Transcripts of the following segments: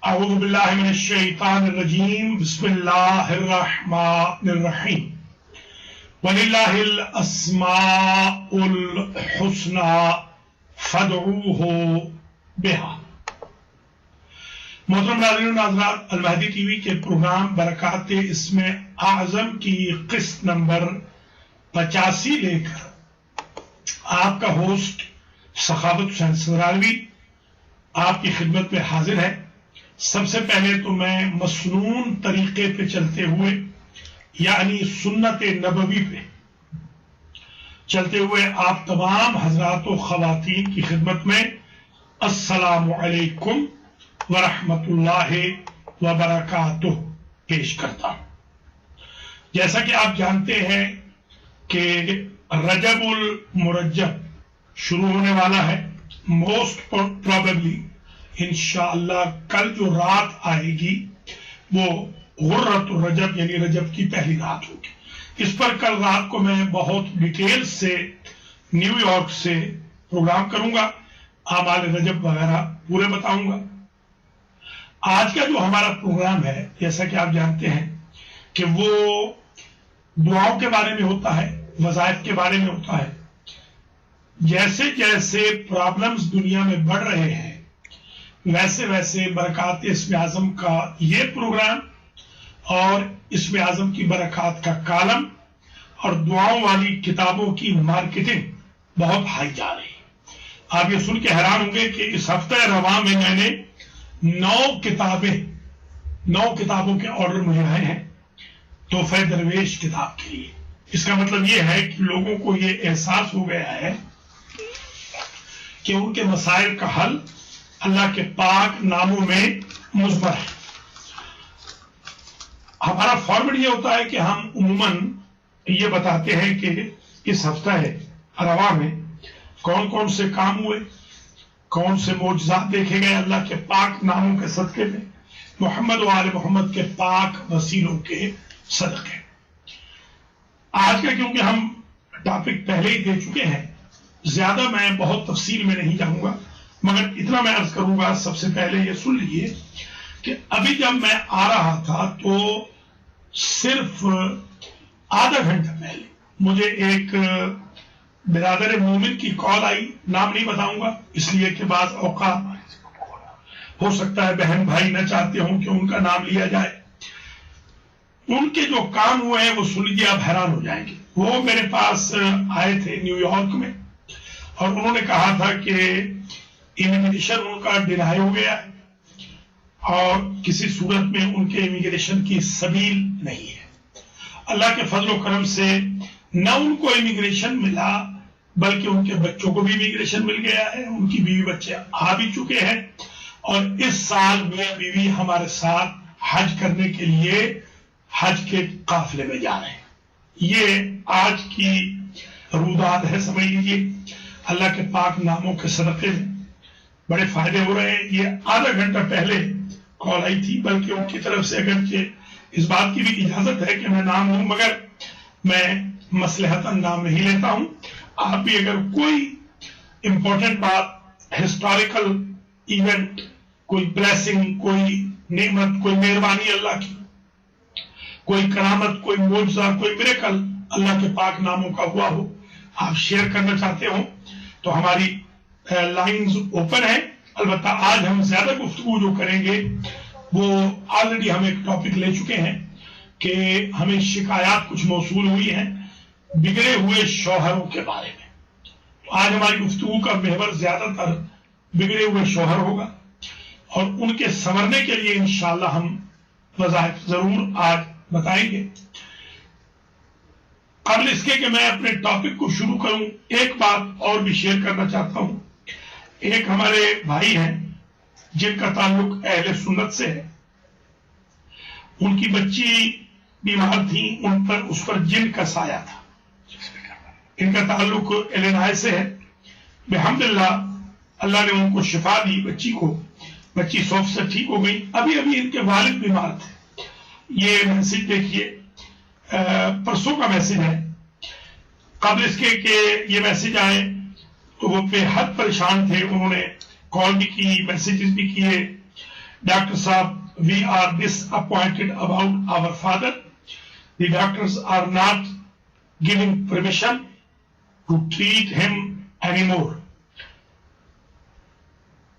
اعوذ باللہ من الشیطان الرجیم بسم اللہ الرحمن الرحیم وَلِلَّهِ الْأَسْمَاءُ الْحُسْنَى فَادْعُوهُ بِهَا۔ محترم ناظرین و ناظرات، المہدی ٹی وی کے پروگرام برکات اسم اعظم کی قسط نمبر 85 لے کر آپ کا ہوسٹ سخاوت حسین سدرالوی آپ کی خدمت میں حاضر ہے۔ سب سے پہلے تو میں مسنون طریقے پہ چلتے ہوئے یعنی سنت نبوی پہ چلتے ہوئے آپ تمام حضرات و خواتین کی خدمت میں السلام علیکم ورحمۃ اللہ وبرکاتہ پیش کرتا ہوں۔ جیسا کہ آپ جانتے ہیں کہ رجب المرجب شروع ہونے والا ہے، موسٹ پروبیبلی انشاءاللہ کل جو رات آئے گی وہ غرۃ الرجب یعنی رجب کی پہلی رات ہوگی۔ اس پر کل رات کو میں بہت ڈیٹیل سے نیو یارک سے پروگرام کروں گا، اعمال رجب وغیرہ پورے بتاؤں گا۔ آج کا جو ہمارا پروگرام ہے جیسا کہ آپ جانتے ہیں کہ وہ دعاؤں کے بارے میں ہوتا ہے، وظائف کے بارے میں ہوتا ہے۔ جیسے جیسے پرابلمز دنیا میں بڑھ رہے ہیں ویسے ویسے برکات اسم اعظم کا یہ پروگرام اور اسم اعظم کی برکات کا کالم اور دعاؤں والی کتابوں کی مارکیٹنگ بہت ہائی جا رہی ہے۔ آپ یہ سن کے حیران ہوں گے کہ اس ہفتہ رواں میں میں نے 9 کتابوں کے آرڈر مجھے آئے ہیں تحفہ درویش کتاب کے لیے۔ اس کا مطلب یہ ہے کہ لوگوں کو یہ احساس ہو گیا ہے کہ ان کے مسائل کا حل اللہ کے پاک ناموں میں مضمر ہے۔ ہمارا فارمیٹ یہ ہوتا ہے کہ ہم عموماً یہ بتاتے ہیں کہ اس ہفتہ رواں میں کون کون سے کام ہوئے، کون سے معجزات دیکھے گئے اللہ کے پاک ناموں کے صدقے میں، محمد و آل محمد کے پاک وسیلوں کے صدقے۔ آج کا کیونکہ ہم ٹاپک پہلے ہی دے چکے ہیں، زیادہ میں بہت تفصیل میں نہیں جاؤں گا، مگر اتنا میں عرض کروں گا۔ سب سے پہلے یہ سن لیجیے کہ ابھی جب میں آ رہا تھا تو صرف آدھا گھنٹہ پہلے مجھے ایک برادر مومن کی کال آئی، نام نہیں بتاؤں گا اس لیے کہ بعض اوقات ہو سکتا ہے بہن بھائی نہ چاہتے ہوں کہ ان کا نام لیا جائے۔ ان کے جو کام ہوئے ہیں وہ سن لیجیے، آپ حیران ہو جائیں گے۔ وہ میرے پاس آئے تھے نیو یارک میں اور انہوں نے کہا تھا کہ امیگریشن ان کا ڈینائی ہو گیا اور کسی صورت میں ان کے امیگریشن کی سبیل نہیں ہے۔ اللہ کے فضل و کرم سے نہ ان کو امیگریشن ملا بلکہ ان کے بچوں کو بھی امیگریشن مل گیا ہے، ان کی بیوی بچے آ بھی چکے ہیں اور اس سال میاں بیوی ہمارے ساتھ حج کرنے کے لیے حج کے قافلے میں جا رہے ہیں۔ یہ آج کی روداد ہے، سمجھ لیجیے۔ اللہ کے پاک ناموں کے صدقے میں بڑے فائدے ہو رہے ہیں۔ یہ آدھا گھنٹہ پہلے کال آئی تھی، بلکہ ان کی طرف سے اگرچہ اس بات کی بھی اجازت ہے کہ میں نام ہوں مگر میں مصلحتاً نام نہیں لیتا ہوں۔ آپ بھی اگر کوئی امپورٹنٹ بات، ہسٹوریکل ایونٹ، کوئی بلیسنگ، کوئی نعمت، کوئی مہربانی اللہ کی، کوئی کرامت، کوئی معجزہ، کوئی میریکل اللہ کے پاک ناموں کا ہوا ہو، آپ شیئر کرنا چاہتے ہوں تو ہماری لائنز اوپن ہیں۔ البتہ آج ہم زیادہ گفتگو جو کریں گے وہ آلریڈی ہم ایک ٹاپک لے چکے ہیں کہ ہمیں شکایات کچھ موصول ہوئی ہیں بگڑے ہوئے شوہروں کے بارے میں۔ آج ہماری گفتگو کا محور زیادہ تر بگڑے ہوئے شوہر ہوگا اور ان کے سنورنے کے لیے انشاءاللہ ہم وظائف ضرور آج بتائیں گے۔ قبل اس کے کہ میں اپنے ٹاپک کو شروع کروں، ایک بات اور بھی شیئر کرنا چاہتا ہوں۔ ایک ہمارے بھائی ہیں جن کا تعلق اہل سنت سے ہے، ان کی بچی بیمار تھی، اس پر جن کا سایہ تھا۔ ان کا تعلق الینائے سے ہے۔ بحمداللہ اللہ نے ان کو شفا دی، بچی 100% ٹھیک ہو گئی۔ ابھی ان کے والد بیمار تھے۔ یہ میسج دیکھیے، پرسوں کا میسج ہے۔ قبل اس کے کہ یہ میسج آئے تو وہ بے حد پریشان تھے، انہوں نے کال بھی کی، میسیجز بھی کیے، Doctor Saab, we are disappointed about our father. The doctors are not giving permission to treat him anymore.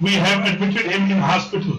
We have admitted him in hospital.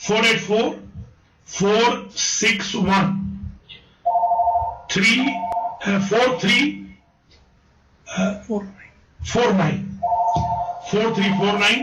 484-461-4349।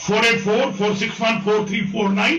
484-461-4349।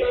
2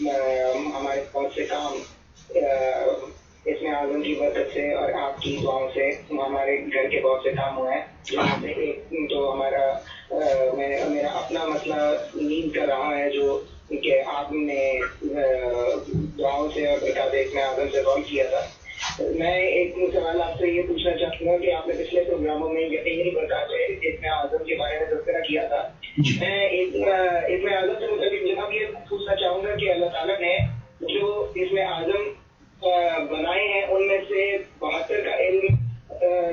ہمارے بہت سے کام اس میں اعظم کی برکت سے اور آپ کی دعاؤں سے ہمارے گھر کے بہت سے کام ہوئے ہیں، جہاں سے ایک تو ہمارا میرا اپنا مسئلہ نیند کا رہا ہے، جو کہ آپ نے دعاؤں سے اور برکات میں اعظم سے غور کیا تھا۔ میں ایک سوال آپ سے یہ پوچھنا چاہتا ہوں کہ آپ نے پچھلے پروگراموں میں یقینی برکات ابن اعظم کے بارے میں تذکرہ کیا تھا۔ میں ابن اعظم سے متعلق جناب یہ پوچھنا چاہوں گا کہ اللہ تعالیٰ نے جو ابن اعظم بنائے ہیں ان میں سے 72 کا علم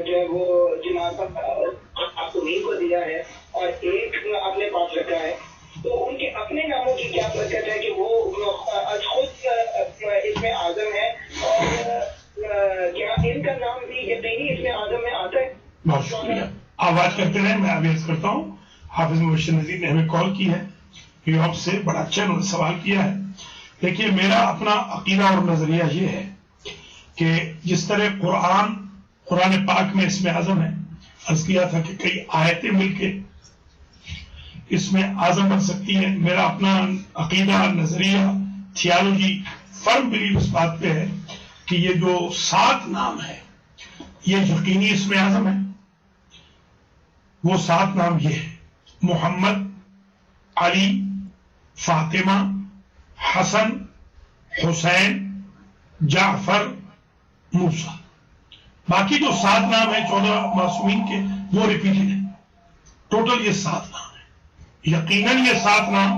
جو ہے وہ جناب آپ کو دیا ہے اور ایک اپنے پاس رکھا ہے، تو ان کے اپنے ناموں کی کیا برکت ہے کہ وہ خود اس میں اعظم ہے، اور کیا ان کا نام بھی یقینی اس میں اعظم میں آتا ہے؟ بہت شکریہ، آپ بات کرتے رہیں، میں ابھی عرض کرتا ہوں۔ حافظ مبشر نذیر نے ہمیں کال کی ہے، نیو یارک سے، بڑا اچھا انہوں نے سوال کیا ہے۔ دیکھیے میرا اپنا عقیدہ اور نظریہ یہ ہے کہ جس طرح قرآن پاک میں اس میں اعظم ہے، عرض کیا تھا کہ کئی آیتیں مل کے اس میں اعظم بن سکتی ہیں۔ میرا اپنا عقیدہ، نظریہ، تھیالوجی فرم بلیو اس بات پہ ہے کہ یہ جو 7 نام ہے یہ یقینی اس میں اعظم ہے۔ وہ 7 نام یہ ہے: محمد، علی، فاطمہ، حسن، حسین، جعفر، موسیٰ۔ باقی جو 7 نام ہیں 14 معصومین کے وہ ریپیٹڈ ہیں، ٹوٹل یہ 7 نام ہیں۔ یقیناً یہ 7 نام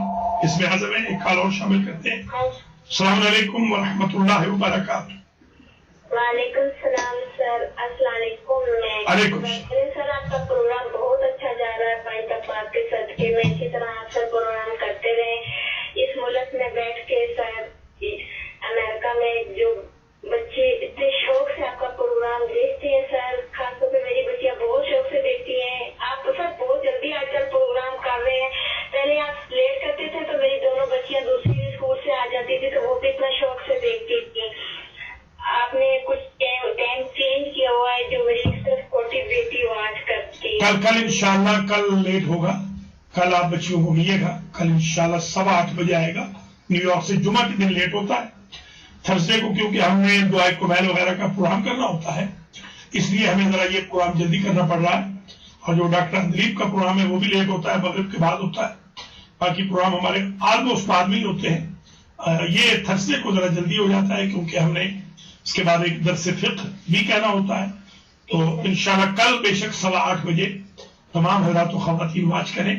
اس میں اعظم ہے۔ ایک کال اور شامل کرتے ہیں۔ السلام علیکم ورحمۃ اللہ وبرکاتہ۔ وعلیکم السلام سر، السلام علیکم۔ علیکم السلام۔ سر آپ کا پروگرام بہت اچھا جا رہا ہے، پائتا پاک کے صدقے میں اسی طرح آپ سر پروگرام کرتے رہیں۔ اس ملک میں بیٹھ کے سر امریکہ میں جو بچے اتنے شوق سے آپ کا پروگرام دیکھتے ہیں سر، خاص طور پہ میری بچیاں بہت شوق سے دیکھتی ہیں۔ آپ تو سر بہت جلدی آج کل پروگرام کر رہے ہیں، پہلے آپ لیٹ کرتے تھے تو میری دونوں بچیاں دوسری اسکول سے آ جاتی تھی تو وہ بھی اتنا شوق سے دیکھتی تھی۔ آپ نے کچھ ٹائم چینج کیا ہوا ہے جو میری صرف چھوٹی بیٹی آج کرتی ہے۔ کل انشاءاللہ کل لیٹ ہوگا، کل آپ بچیوں کو ملیے گا، کل انشاءاللہ 8:15 بجے آئے گا۔ نیو یارک سے جمعہ کے دن لیٹ ہوتا ہے، تھرسڈے کو کیونکہ ہم نے دعائے قبیل وغیرہ کا پروگرام کرنا ہوتا ہے، اس لیے ہمیں ذرا یہ پروگرام جلدی کرنا پڑ رہا ہے۔ اور جو ڈاکٹر اندلیب کا پروگرام ہے وہ بھی لیٹ ہوتا ہے، مغرب کے بعد ہوتا ہے۔ باقی پروگرام ہمارے آلموسٹ بعد میں ہی ہوتے ہیں۔ یہ تھرسڈے کو ذرا جلدی ہو جاتا ہے کیونکہ ہم نے اس کے بعد ایک درس فقہ بھی کہنا ہوتا ہے۔ تو انشاءاللہ کل بے شک 8:15 بجے تمام حضرات و خواتین واچ کریں۔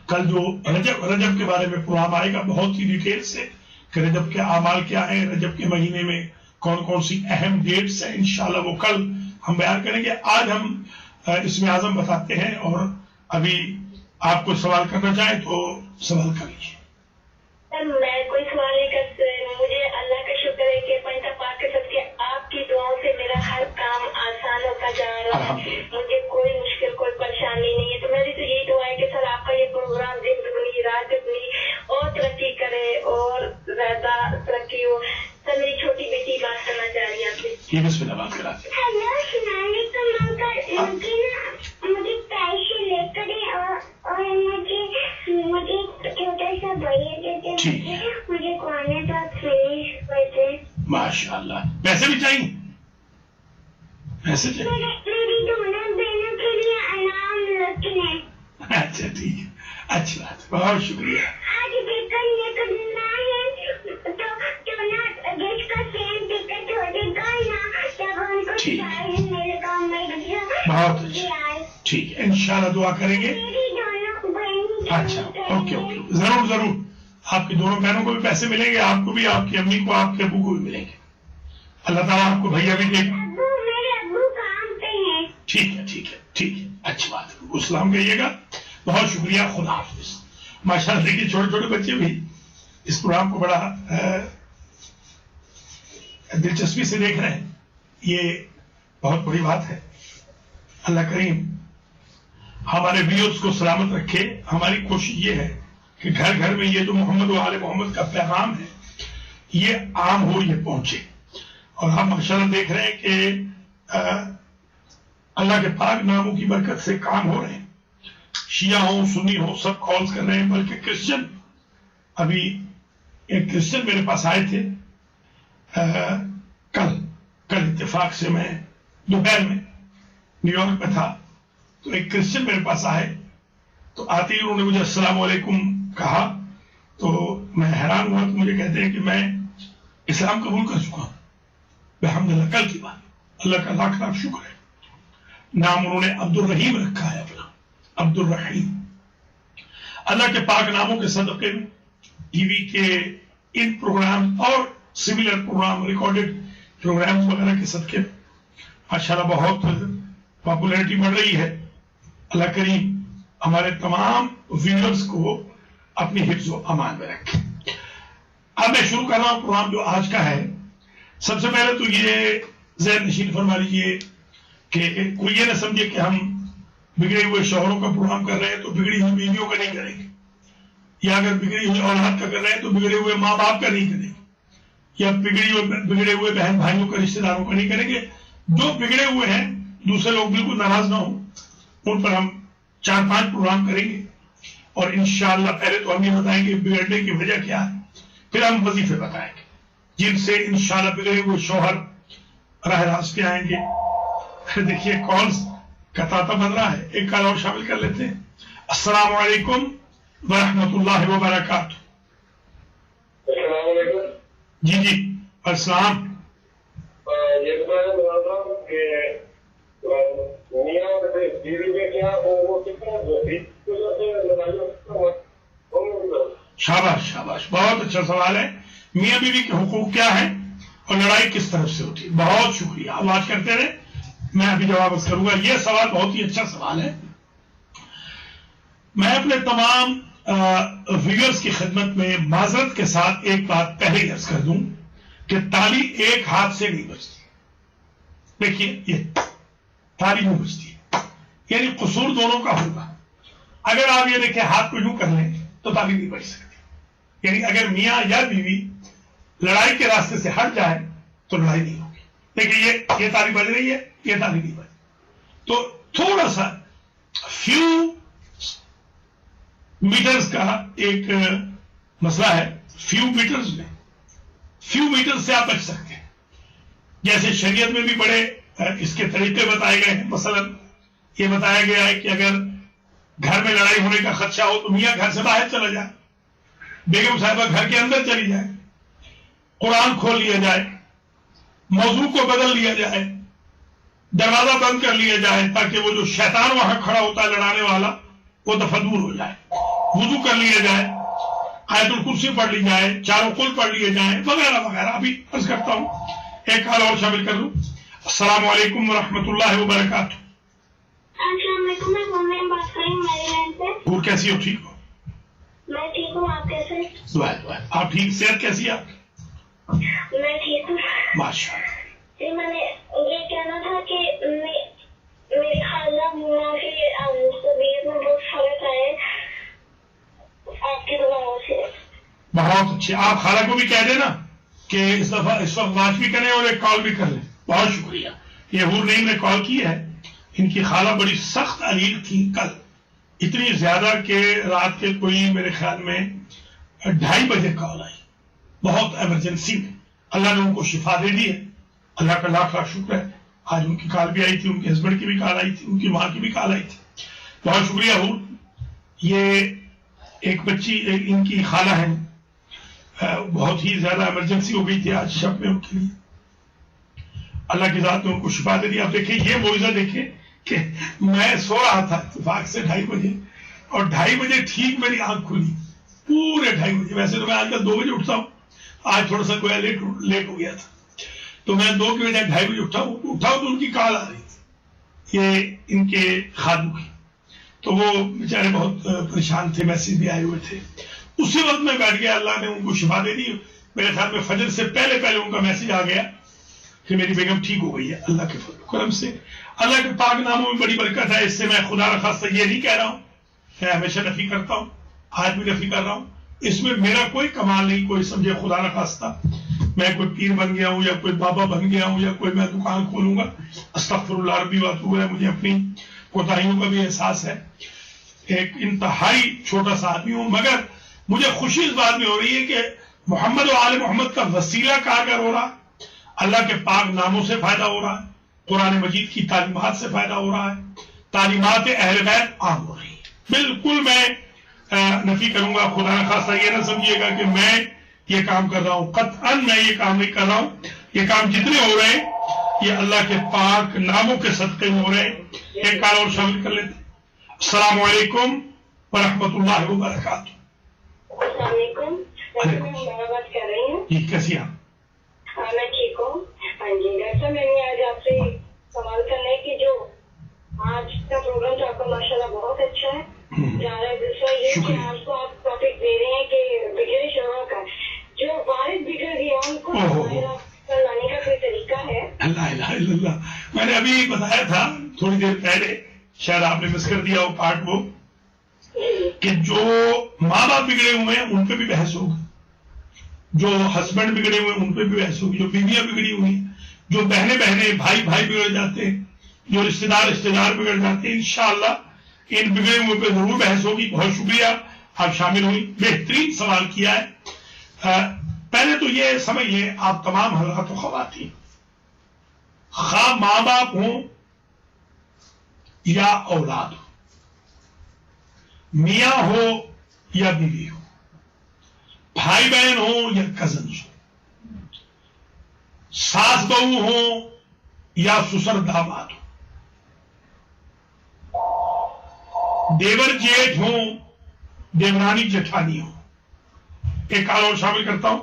کل جو رجب کے بارے میں پروگرام آئے گا بہت ہی ڈیٹیل سے کہ رجب کے اعمال کیا ہیں، رجب کے مہینے میں کون کون سی اہم ڈیٹس ہیں، انشاءاللہ وہ کل ہم بیان کریں گے۔ آج ہم اس میں اعظم بتاتے ہیں، اور ابھی آپ کو سوال کرنا چاہیں تو سوال کر لیجیے۔ سر میں کوئی سوال نہیں کرتے، مجھے اللہ کا شکر ہے کہ پنجاب پاک کے صدقے آپ کی دعاؤں سے میرا ہر کام آسان ہوتا جا رہا ہے، مجھے کوئی مشکل کوئی پریشانی نہیں ہے۔ تو میری تو یہی دعا ہے کہ سر آپ کا یہ پروگرام دن دگنی رات دگنی اور ترقی کرے اور زیادہ ترقی ہو۔ سر میری چھوٹی بیٹی بات کرنا چاہ رہی ہے آپ سے۔ یہ بسم اللہ بات کرا دیں۔ ہیلو، السلام علیکم انکل، مجھے پیسے لے کر اور مجھے چھوٹا سا بھیا دیتے، مجھے قرآن پاک فنش کرتے۔ ماشاء اللہ، پیسے بھی چاہیے؟ پیسے چاہیے؟ میری دونوں بہنوں کے لیے انعام رکھنے۔ اچھا ٹھیک ہے، اچھی بات ہے، بہت شکریہ۔ آج ٹکٹ لے کر دینا ہے تو نا جس کا سیم ٹکٹ ہو جائے گا نا تب ان کو شاید میرے کام میں بہت اچھا، ٹھیک ہے، انشاءاللہ دعا کریں گے۔ اچھا اوکے اوکے، ضرور ضرور، آپ کی دونوں بہنوں کو بھی پیسے ملیں گے، آپ کو بھی، آپ کی امی کو، آپ کے ابو کو بھی ملیں گے۔ اللہ تعالیٰ آپ کو بھیا بھی دے۔ میرے ابو کام پہ ہیں۔ ٹھیک ہے ٹھیک ہے ٹھیک ہے، اچھی بات ہے، السلام کہیے گا۔ بہت شکریہ، خدا حافظ۔ ماشاء اللہ دیکھیے چھوٹے چھوٹے بچے بھی اس پروگرام کو بڑا دلچسپی سے دیکھ رہے ہیں، یہ بہت بڑی بات ہے۔ اللہ کریم ہمارے ویورز کو سلامت رکھے۔ ہماری کوشش یہ ہے کہ گھر گھر میں یہ جو محمد و آل محمد کا پیغام ہے یہ عام ہو، یہ پہنچے۔ اور ہم ماشاءاللہ دیکھ رہے ہیں کہ اللہ کے پاک ناموں کی برکت سے کام ہو رہے ہیں، شیعہ ہوں سنی ہوں سب کالز کر رہے ہیں، بلکہ کرسچن ابھی ایک کرسچن میرے پاس آئے تھے کل اتفاق سے میں دوپہر میں نیو یارک میں تھا، تو ایک کرسچن میرے پاس آئے، تو آتے ہی انہوں نے مجھے السلام علیکم کہا، تو میں حیران ہوا، تو مجھے کہتے ہیں کہ میں اسلام قبول کر چکا ہوں الحمدللہ، کل کی بات، اللہ کا لاکھ لاکھ شکر ہے۔ نام انہوں نے عبد الرحیم رکھا ہے اپنا، عبد الرحیم۔ اللہ کے پاک ناموں کے صدقے میں ٹی وی کے ان پروگرام اور سملر پروگرام، ریکارڈڈ پروگرام وغیرہ کے صدقے میں ماشاءاللہ بہت پاپولیرٹی بڑھ رہی ہے۔ اللہ کریم ہمارے تمام ویورز کو اپنی حفظ و امان میں رکھے۔ اب میں شروع کر رہا ہوں پروگرام جو آج کا ہے۔ سب سے پہلے تو یہ ذہن نشین فرما لیجیے کہ کوئی یہ نہ سمجھے کہ ہم بگڑے ہوئے شوہروں کا پروگرام کر رہے ہیں تو بگڑی ہوئی بیویوں کا نہیں کریں گے، یا اگر بگڑی ہوئی اولاد کا کر رہے ہیں تو بگڑے ہوئے ماں باپ کا نہیں کریں گے، یا بگڑے ہوئے بہن بھائیوں کا، رشتے داروں کا نہیں کریں گے۔ جو بگڑے ہوئے ہیں دوسرے لوگ بالکل ناراض نہ ہوں، ان پر ہم 4-5 پروگرام کریں گے، اور انشاءاللہ پہلے تو ہم یہ بتائیں گے بگڑنے کی وجہ کیا ہے، پھر ہم وظیفے بتائیں گے جن سے انشاءاللہ بگڑے ہوئے شوہر راہ راست پہ آئیں گے۔ دیکھیے کالز کا تاتا بن رہا ہے، ایک کال اور شامل کر لیتے ہیں۔ السلام علیکم ورحمۃ اللہ وبرکاتہ۔ السلام علیکم۔ جی السلام۔ یہ بتایا کہ میاں بیوی میں کیا وہ کتنا شاباش شاباش، بہت اچھا سوال ہے۔ میاں بیوی کے حقوق کیا ہیں اور لڑائی کس طرف سے ہوتی ہے؟ بہت شکریہ، آواز کرتے رہے، میں ابھی جواب کروں گا۔ یہ سوال بہت ہی اچھا سوال ہے۔ میں اپنے تمام ویورز کی خدمت میں معذرت کے ساتھ ایک بات پہلے ہی عرض کر دوں کہ تالی ایک ہاتھ سے نہیں بجتی۔ دیکھیے یہ تالی نہیں بجتی، یعنی قصور دونوں کا ہوگا۔ اگر آپ یہ دیکھیں ہاتھ کو یوں کر لیں تو تالی نہیں بج سکتی، یعنی اگر میاں یا بیوی لڑائی کے راستے سے ہٹ جائے تو لڑائی نہیں ہوگی۔ دیکھیے یہ تالی بج رہی ہے، یہ تالی نہیں بج، تو تھوڑا سا فیو میٹرز کا ایک مسئلہ ہے۔ فیو میٹرز میں فیو میٹر سے آپ بچ سکتے ہیں۔ جیسے شریعت میں بھی بڑے اس کے طریقے بتائے گئے ہیں، مثلا یہ بتایا گیا ہے کہ اگر گھر میں لڑائی ہونے کا خدشہ ہو تو میاں گھر سے باہر چلا جائے، بیگم صاحبہ گھر کے اندر چلی جائے، قرآن کھول لیا جائے، موضوع کو بدل لیا جائے، دروازہ بند کر لیا جائے، تاکہ وہ جو شیطان وہاں کھڑا ہوتا ہے لڑانے والا وہ دفع دور ہو جائے، وضو کر لیا جائے، آیت الکرسی پڑھ لی جائے، چاروں قل پڑھ لیے جائیں، وغیرہ وغیرہ۔ ابھی عرض کرتا ہوں، ایک کال اور شامل کر لوں۔ السلام علیکم ورحمۃ اللہ وبرکاتہ۔ السلام علیکم، میں مومن بات کر رہی ہوں میری لائن سے۔ اور کیسی ہو؟ ٹھیک ہو؟ میں ٹھیک ہوں، آپ کیسے؟ دعا دعا، آپ ٹھیک؟ صحت کیسی ہے آپ؟ میں ٹھیک ہوں ماشاء اللہ۔ جی میں نے یہ کہنا تھا کہ میری خالہ مونا کی طبیعت میں بہت فرق آئے آپ کی دعاؤں سے۔ بہت اچھے، آپ خالہ کو بھی کہہ دینا کہ اس دفعہ اس وقت بات بھی کریں اور ایک کال بھی کر لیں۔ بہت شکریہ۔ یہ حور نعیم نے کال کی ہے، ان کی خالہ بڑی سخت علیل تھی کل، اتنی زیادہ کہ رات کے کوئی میرے خیال میں 2:30 بجے کال آئی، بہت ایمرجنسی میں۔ اللہ نے ان کو شفا دے دی ہے، اللہ کا لاکھ لاکھ شکر ہے۔ آج ان کی کال بھی آئی تھی، ان کے ہسبینڈ کی بھی کال آئی تھی، ان کی ماں کی بھی کال آئی تھی۔ بہت شکریہ حور۔ یہ ایک بچی ان کی خالہ ہیں، بہت ہی زیادہ ایمرجنسی ہو گئی تھی آج شب میں ان کے لیے، اللہ کی ذات نے ان کو شفا دے دی۔ آپ دیکھیں یہ معجزہ دیکھیں کہ میں سو رہا تھا اتفاق سے 2:30 بجے، اور 2:30 بجے ٹھیک میری آنکھ کھلی، پورے 2:30 بجے۔ ویسے تو میں آج کل 2 بجے اٹھتا ہوں، آج تھوڑا سا گویا لیٹ ہو گیا تھا، تو میں 2 کی بجائے 2:30 بجے اٹھا تو ان کی کال آ رہی تھی، یہ ان کے خادم کی، تو وہ بیچارے بہت پریشان تھے، میسج بھی آئے ہوئے تھے۔ اسی وقت میں بیٹھ گیا، اللہ نے ان کو شفا دے دی۔ میرے خیال میں فجر سے پہلے ان کا میسج آ گیا کہ میری بیگم ٹھیک ہو گئی ہے، اللہ کے فضل و کرم سے۔ اللہ کے پاک ناموں میں بڑی برکت ہے۔ اس سے میں خدا نخواستہ یہ نہیں کہہ رہا ہوں، میں ہمیشہ نفی کرتا ہوں، آج بھی نفی کر رہا ہوں، اس میں میرا کوئی کمال نہیں، کوئی سمجھے خدا نخواستہ میں کوئی پیر بن گیا ہوں یا کوئی بابا بن گیا ہوں یا کوئی میں دکان کھولوں گا، استغفر اللہ ربی واتوب الیہ، مجھے اپنی کوتاہیوں کا بھی احساس ہے، ایک انتہائی چھوٹا سا آدمی ہوں، مگر مجھے خوشی اس بات میں ہو رہی ہے کہ محمد و آل محمد کا وسیلہ کارگر ہو رہا ہے, اللہ کے پاک ناموں سے فائدہ ہو رہا ہے, قرآن مجید کی تعلیمات سے فائدہ ہو رہا ہے, تعلیمات اہل بیت عام ہو رہی ہے. بالکل میں نفی کروں گا, خدا نخواستہ یہ نہ سمجھیے گا کہ میں یہ کام کر رہا ہوں, قطعاً میں یہ کام نہیں کر رہا ہوں. یہ کام جتنے ہو رہے ہیں یہ اللہ کے پاک ناموں کے صدقے میں ہو رہے ہیں. ایک کار اور شامل کر لیتے. السلام علیکم ورحمۃ اللہ وبرکاتہ. السلام علیکم. میں بات کر رہی ہوں. جی کیسی آپ؟ میں ٹھیک ہوں. ہاں جی ڈاکٹر صاحب, میں نے آج آپ سے سوال کرنا ہے کہ جو آج کا پروگرام تو آپ کا ماشاءاللہ بہت اچھا ہے. دوسرا یہ کہ آج کو آپ ٹاپک دے رہے ہیں کہ بگڑے شوہر کا, جو وارث بگڑ گیا ان کو لانے کا کوئی طریقہ ہے؟ اللہ الہ الا اللہ. میں نے ابھی بتایا تھا تھوڑی دیر پہلے, شاید آپ نے مس کر دیا وہ پارٹ, وہ کہ جو ماں باپ بگڑے ہوئے ہیں ان پہ بھی بحث ہوگی, جو ہسبینڈ بگڑے ہوئے ہیں ان پہ بھی بحث ہوگی, جو بیویاں بگڑی ہوئی ہیں, جو بہنیں بھائی بگڑ جاتے ہیں, جو رشتے دار بگڑ جاتے ہیں, انشاءاللہ ان بگڑے ہوئے پہ ضرور بحث ہوگی. بہت شکریہ آپ شامل ہوئی, بہترین سوال کیا ہے. پہلے تو یہ سمجھ لیں آپ تمام حضرات و خواتین, خواہ ماں باپ ہوں یا اولاد ہو, میاں ہو یا بیوی ہو, بھائی بہن ہو یا کزنز ہو, ساس بہو ہو یا سسر داماد ہو, دیور جیٹھ ہو, دیورانی جٹھانی ہو. ایک کال اور شامل کرتا ہوں,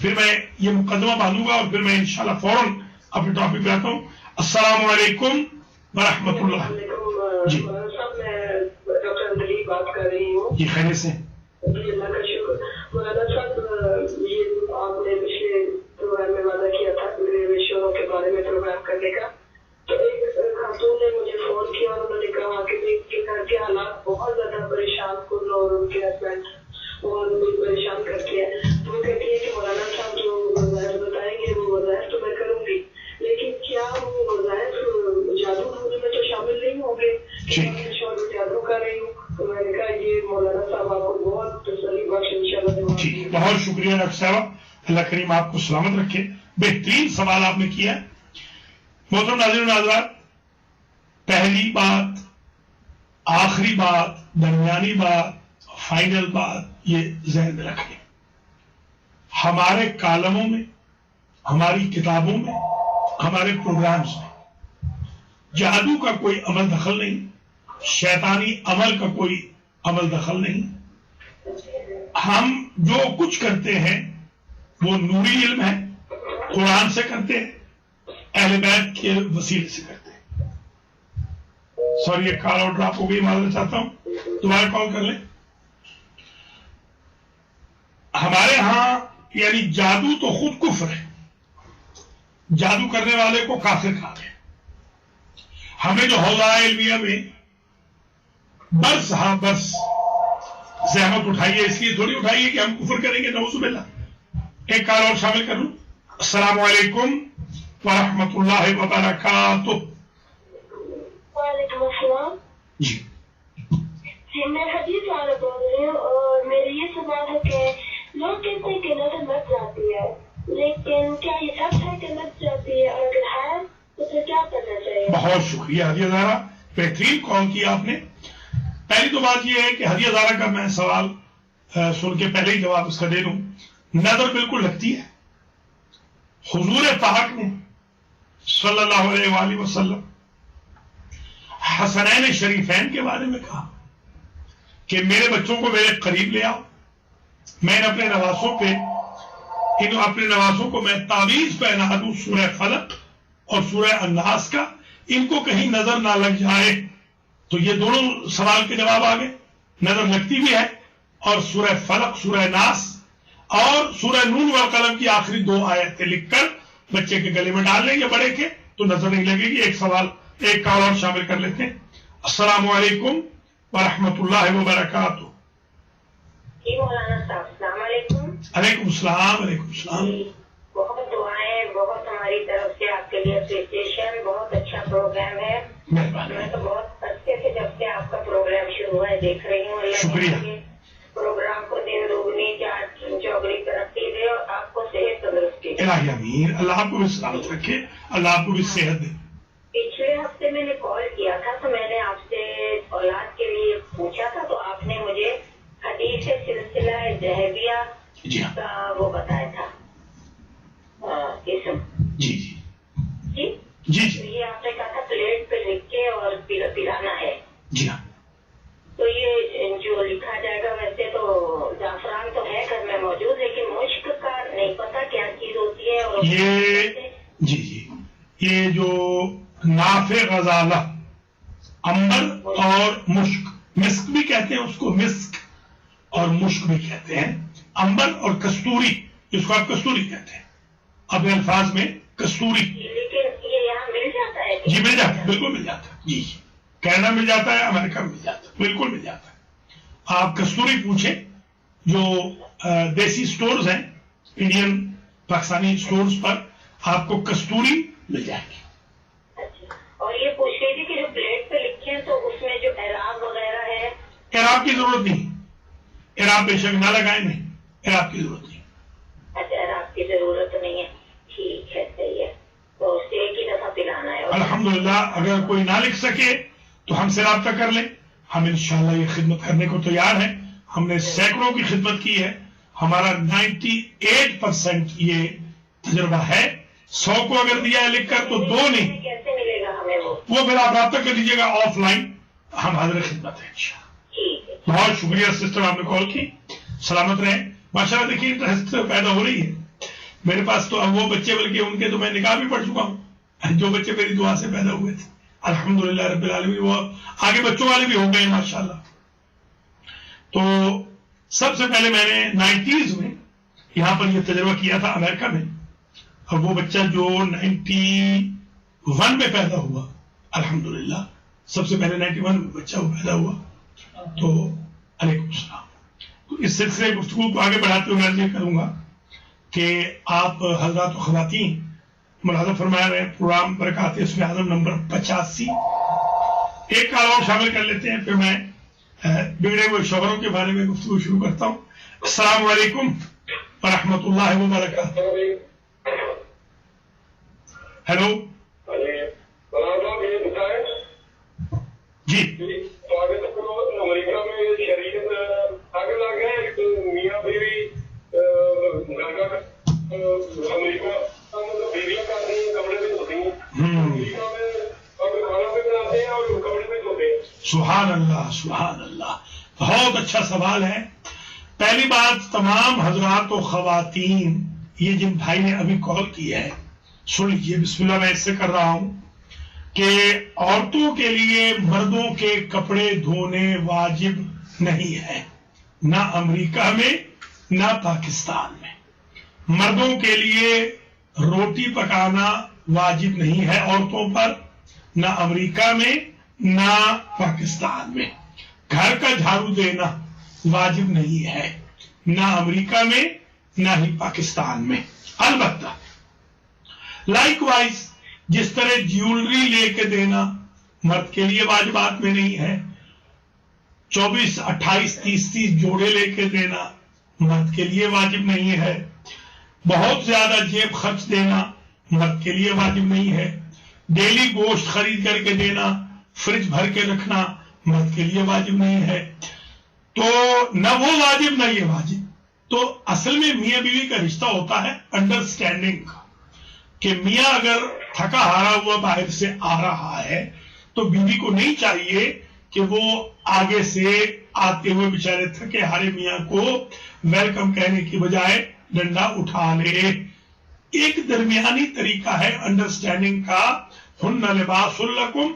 پھر میں یہ مقدمہ باندھوں گا اور پھر میں انشاءاللہ فوراً اپنے ٹاپک پہ آتا ہوں. السلام علیکم ورحمۃ اللہ. جی ڈاکٹر اندلی بات کر رہی ہوں. جی خیریت سے. جی اللہ کا شکر. مولانا صاحب, یہ آپ نے پچھلے پروگرام میں وعدہ کیا تھا بگڑے ہوئے شوہروں کے بارے میں پروگرام کرنے کا, تو ایک خاتون نے مجھے فون کیا اور انہوں نے کہا کہ کے گھر کے حالات بہت زیادہ پریشان کن اور ان کے ہسبینڈ بہت پریشان کرتے ہیں. تو وہ کہتی ہے کہ مولانا صاحب جو وظائف بتائیں گے وہ وظائف تو میں کروں گی, لیکن کیا وہ وظائف جادو ٹونے میں تو شامل نہیں ہوں گے کہ میں شوہر جادو کر رہی ہوں؟ تو میں نے کہا یہ مولانا صاحب آپ کو بہت تسلی بخش انشاءاللہ. جی بہت شکریہ ڈاکٹر صاحب, اللہ کریم آپ کو سلامت رکھے. بہترین سوال آپ نے کیا. محترم ناظرین و ناظرات, پہلی بات, آخری بات, درمیانی بات, فائنل بات یہ ذہن میں رکھیں. ہمارے کالموں میں, ہماری کتابوں میں, ہمارے پروگرامز میں جادو کا کوئی عمل دخل نہیں, شیطانی عمل کا کوئی عمل دخل نہیں. ہم جو کچھ کرتے ہیں وہ نوری علم ہے, قرآن سے کرتے ہیں, اہل بیت کے وسیلے سے کرتے ہیں. سوری یہ کال اور ڈراپ ہو گئی, معذرت چاہتا ہوں, دوبارہ کال کر لیں. ہمارے ہاں یعنی جادو تو خود کفر ہے, جادو کرنے والے کو کافر کہا ہے. ہمیں جو حوضہ علمیہ میں برس برس زحمت اٹھائیے, اس لیے تھوڑی اٹھائیے کہ ہم کفر کریں گے, نعوذ باللہ. ایک کال اور شامل کر لوں. السلام علیکم ورحمۃ اللہ وبرکاتہ. وعلیکم السلام. جی میں حدیث والا بول رہی ہوں, اور میرا یہ سوال ہے کہ لوگ کہتے ہیں کہ نظر مٹ جاتی ہے, لیکن کیا یہ سچ ہے کہ مٹ جاتی ہے, اور اگر ہے تو پھر کیا کرنا چاہیے؟ بہت شکریہ ہدیہ زارہ, بہترین کال کیا آپ نے. پہلی تو بات یہ ہے کہ ہدیہ زارہ کا میں سوال سن کے پہلے ہی جواب اس کا دے دوں. نظر بالکل لگتی ہے. حضور پاک نے صلی اللہ علیہ وآلہ وسلم حسنین شریفین کے بارے میں کہا کہ میرے بچوں کو میرے قریب لے آؤ, میں نے اپنے نوازوں کو میں تعویذ پہنا دوں سورہ فلق اور سورہ الناس کا, ان کو کہیں نظر نہ لگ جائے. تو یہ دونوں سوال کے جواب آگے. نظر لگتی بھی ہے, اور سورہ فلق, سورہ ناس اور سورہ نون والقلم کی آخری 2 آیتیں لکھ کر بچے کے گلے میں ڈال لیں گے بڑے کے, تو نظر نہیں لگے گی. ایک سوال, ایک کال اور شامل کر لیتے ہیں. السلام علیکم ورحمۃ اللہ وبرکاتہ. جی مولانا صاحب السلام علیکم. علیکم السلام. علیکم السلام. بہت دعائیں, بہت ہماری طرف سے آپ کے لیے اپریشیشن. بہت اچھا پروگرام ہے. میں تو بہت عرصے سے جب سے آپ کا پروگرام شروع ہوا ہے دیکھ رہی ہوں. اللہ شکریہ. پروگرام کو دن دوگنی چوگنی ترقی دے, الہی امین، اللہ آپ کو بھی سلامت رکھے، اللہ آپ کو بھی صحت دے۔ پچھلے ہفتے میں نے کال کیا تھا تو میں نے آپ سے اولاد کے لیے پوچھا تھا، تو آپ نے مجھے حدیث سلسلہ ذہبیہ جی ہاں، کا وہ بتایا تھا اسم۔ جی جی جی تو یہ آپ نے کہا تھا پلیٹ پہ لکھ کے اور پلانا ہے۔ جی ہاں، تو یہ جو لکھا جائے گا، ویسے تو زعفران تو ہے گھر میں موجود، لیکن مشک کا نہیں پتا کیا چیز ہوتی ہے۔ اور جی یہ جو نافع غزالہ، امبر اور مشک، مسک بھی کہتے ہیں اس کو، مسک اور مشک بھی کہتے ہیں، امبر اور کستوری، جس کو آپ کستوری کہتے ہیں اپنے الفاظ میں، کستوری۔ لیکن یہ یہاں مل جاتا ہے؟ جی مل جاتا ہے، بالکل مل جاتا ہے، جی کینیڈا مل جاتا ہے، امریکہ میں مل جاتا ہے، بالکل مل جاتا ہے۔ آپ کستوری پوچھیں، جو دیسی سٹورز ہیں، انڈین پاکستانی سٹورز پر آپ کو کستوری مل جائے گی۔ اور یہ پوچھ رہی تھی کہ جو پلیٹ پہ لکھے ہیں تو اس میں جو اعراب وغیرہ ہے؟ اعراب کی ضرورت نہیں، اعراب بے شک نہ لگائیں، نہیں اعراب کی ضرورت نہیں۔ اچھا، اعراب کی ضرورت نہیں ہے، ٹھیک ہے، صحیح ہے۔ تو اس سے ایک ہی دفعہ پلانا ہے۔ الحمدللہ، اگر کوئی نہ لکھ سکے تو ہم سے رابطہ کر لیں، ہم انشاءاللہ یہ خدمت کرنے کو تیار ہیں۔ ہم نے سینکڑوں کی خدمت کی ہے، ہمارا 98% یہ تجربہ ہے۔ 100 کو اگر دیا ہے لکھ کر تو 2 نہیں۔ کیسے ملے گا ہمیں وہ پھر آپ رابطہ کر لیجیے گا آف لائن، ہم حاضر خدمت ہیں انشاءاللہ۔ ٹھیک ہے، بہت شکریہ سسٹر، آپ نے کال کی، سلامت رہیں۔ ماشاءاللہ دیکھیے انٹرسٹ پیدا ہو رہی ہے میرے پاس تو اب وہ بچے، بلکہ ان کے تو میں نکاح بھی پڑھ چکا ہوں، جو بچے میری دعا سے پیدا ہوئے تھے، الحمدللہ رب العالمین، وہ آگے بچوں والے بھی ہو گئے ہیں ماشاءاللہ۔ تو سب سے پہلے میں نے 90s میں یہاں پر یہ تجربہ کیا تھا امریکہ میں، اور وہ بچہ جو 91 میں پیدا ہوا، الحمدللہ سب سے پہلے 91 میں بچہ وہ پیدا ہوا۔ تو علیکم السلام۔ تو اس سلسلے گفتگو کو آگے بڑھاتے ہوئے میں یہ کروں گا کہ آپ حضرات و خواتین ملاحظہ فرما رہے ہیں پروگرام برکات اسم اعظم نمبر 85۔ ایک کال اور شامل کر لیتے ہیں، پھر میں بگڑے ہوئے شوہروں کے بارے میں گفتگو شروع کرتا ہوں۔ السلام علیکم ورحمۃ اللہ وبرکاتہ۔ ہیلو جی، امریکہ میں شریعت آگے لگ گئے، میاں بیوی امریکہ بیویاں کرتی ہیں، کپڑے بھی دھوتی ہیں، امریکہ میں کھانا بھی بناتے ہیں اور کپڑے بھی دھوتے ہیں۔ سبحان اللہ، سبحان اللہ، بہت اچھا سوال ہے۔ پہلی بات، تمام حضرات و خواتین، یہ جن بھائی نے ابھی کال کی ہے سن لیجیے، بسم اللہ میں اس سے کر رہا ہوں کہ عورتوں کے لیے مردوں کے کپڑے دھونے واجب نہیں ہے، نہ امریکہ میں نہ پاکستان میں۔ مردوں کے لیے روٹی پکانا واجب نہیں ہے عورتوں پر، نہ امریکہ میں نہ پاکستان میں۔ گھر کا جھاڑو دینا واجب نہیں ہے، نہ امریکہ میں نہ ہی پاکستان میں۔ البتہ لائک وائز جس طرح جیولری لے کے دینا مرد کے لیے واجبات میں نہیں ہے، 24، 28، 30 جوڑے لے کے دینا مرد کے لیے واجب نہیں ہے، بہت زیادہ جیب خرچ دینا مرد کے لیے واجب نہیں ہے، ڈیلی گوشت خرید کر کے دینا، فریج بھر کے رکھنا مرد کے لیے واجب نہیں ہے۔ تو نہ وہ واجب نہ یہ واجب۔ تو اصل میں میاں بیوی کا رشتہ ہوتا ہے انڈرسٹینڈنگ کا، کہ میاں اگر تھکا ہارا ہوا باہر سے آ رہا ہے تو بیوی کو نہیں چاہیے کہ وہ آگے سے آتے ہوئے بیچارے تھکے ہارے میاں کو ویلکم کہنے کی بجائے ڈنڈا اٹھا لے۔ ایک درمیانی طریقہ ہے انڈرسٹینڈنگ کا، ہن لباس لکم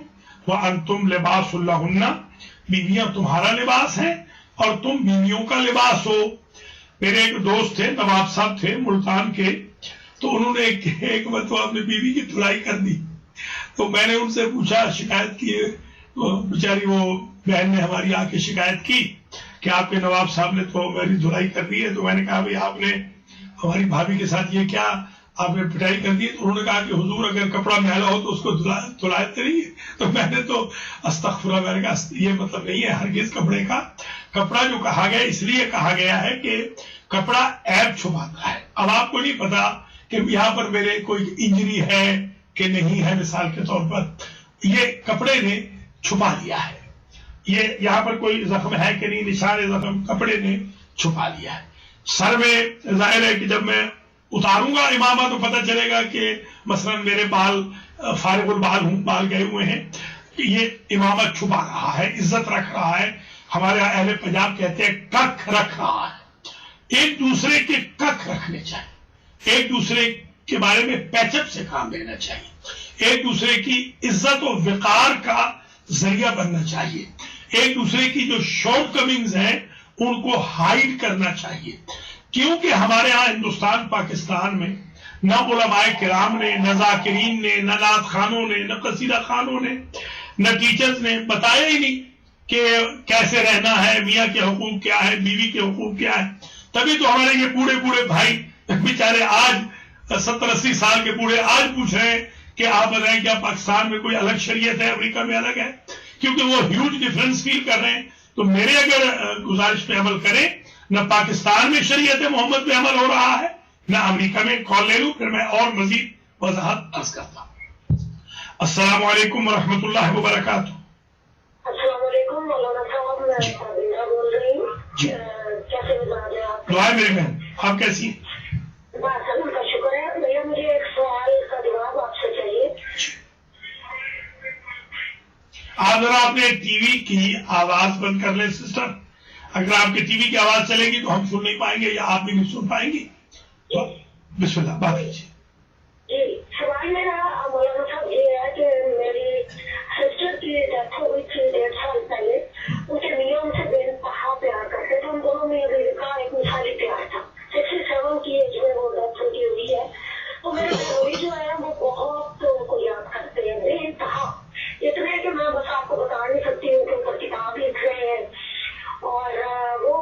وانتم لباس لہن، بیویاں تمہارا لباس ہیں اور تم بیویوں کا لباس ہو۔ میرے ایک دوست تھے، نواب صاحب تھے ملتان کے، تو انہوں نے ایک مرتبہ اپنی بیوی کی دھلائی کر دی، تو میں نے ان سے پوچھا، شکایت کی، بیچاری وہ بہن نے ہماری آ کے شکایت کی کہ آپ کے نواب صاحب نے تو میری دھلائی کر دی ہے۔ تو میں نے کہا بھائی آپ نے ہماری بھابھی کے ساتھ یہ کیا، آپ نے پٹائی کر دی؟ تو انہوں نے کہا کہ حضور اگر کپڑا میلا ہو تو اس کو دھلاتے نہیں ہے۔ تو میں نے تو استغفراللہ، میں نے کہا یہ مطلب نہیں ہے ہرگز کپڑے کا۔ کپڑا جو کہا گیا اس لیے کہا گیا ہے کہ کپڑا عیب چھپاتا ہے۔ اب آپ کو نہیں پتا کہ یہاں پر میرے کوئی انجری ہے کہ نہیں ہے، مثال کے طور پر یہ کپڑے نے چھپا لیا ہے، یہ یہاں پر کوئی زخم ہے کہ نہیں، نشان زخم کپڑے نے چھپا لیا ہے. سر میں ظاہر ہے کہ جب میں اتاروں گا امامہ تو پتہ چلے گا کہ مثلا میرے بال فارغ البال ہوں، بال گئے ہوئے ہیں، یہ امامہ چھپا رہا ہے، عزت رکھ رہا ہے. ہمارے اہل پنجاب کہتے ہیں ککھ رکھ رہا ہے. ایک دوسرے کے ککھ رکھنے چاہیے، ایک دوسرے کے بارے میں پیچ اپ سے کام لینا چاہیے، ایک دوسرے کی عزت و وقار کا ذریعہ بننا چاہیے، ایک دوسرے کی جو شارٹ کمنگز ہیں ان کو ہائیڈ کرنا چاہیے. کیونکہ ہمارے ہاں ہندوستان پاکستان میں نہ علماء کرام نے، نہ ذاکرین نے، نہ نعت خانوں نے، نہ قصیدہ خانوں نے، نہ ٹیچرز نے بتایا ہی نہیں کہ کیسے رہنا ہے، میاں کے حقوق کیا ہے، بیوی کے حقوق کیا ہے. تبھی تو ہمارے یہ بوڑھے بھائی بیچارے آج 70-80 سال کے بوڑھے آج پوچھ رہے ہیں کہ آپ بتائیں کیا پاکستان میں کوئی الگ شریعت ہے، امریکہ میں الگ ہے، کیونکہ وہ ہیوج ڈفرنس فیل کر رہے ہیں. تو میرے اگر گزارش پہ عمل کریں، نہ پاکستان میں شریعت محمد پہ عمل ہو رہا ہے، نہ امریکہ میں. کال لے لوں پھر میں اور مزید وضاحت عرض کرتا ہوں. السلام علیکم ورحمۃ اللہ وبرکاتہ. السلام علیکم مولانا صاحب، میں سابرہ بول رہی ہوں. کیسے مزاج ہے آپ؟ دعائیں میری بہن، آپ کیسی ہیں؟ بس اللہ کا شکر ہے. بھیا مجھے ایک سوال کا جواب آپ سے چاہیے. آپ ذرا اپنے ٹی وی کی آواز بند کر لیں سسٹر. اگر آپ کے ٹی وی کی آواز چلے گی تو ہم سن نہیں پائیں گے یا آپ بھی نہیں سن پائیں گی. تو بسم اللہ بات کیجیے. جی سوال میرا مولانا صاحب یہ ہے کہ میری سسٹر کی ڈیتھ ہوئی تھی 1.5 سال پہلے. اسے میاں ان سے بے انتہا پیار کرتے تھے. ان دونوں میں کا ایک مثالی پیار تھا. 67 کی ایج میں وہ ڈیتھ ہوئی ہے. تو میرے بہنوئی جو ہے وہ بہت ان کو یاد کرتے ہیں بے انتہا. اتنے کہ میں بس آپ کو بتا نہیں سکتی ہوں کہ اوپر کتاب لکھ رہے ہیں. اور وہ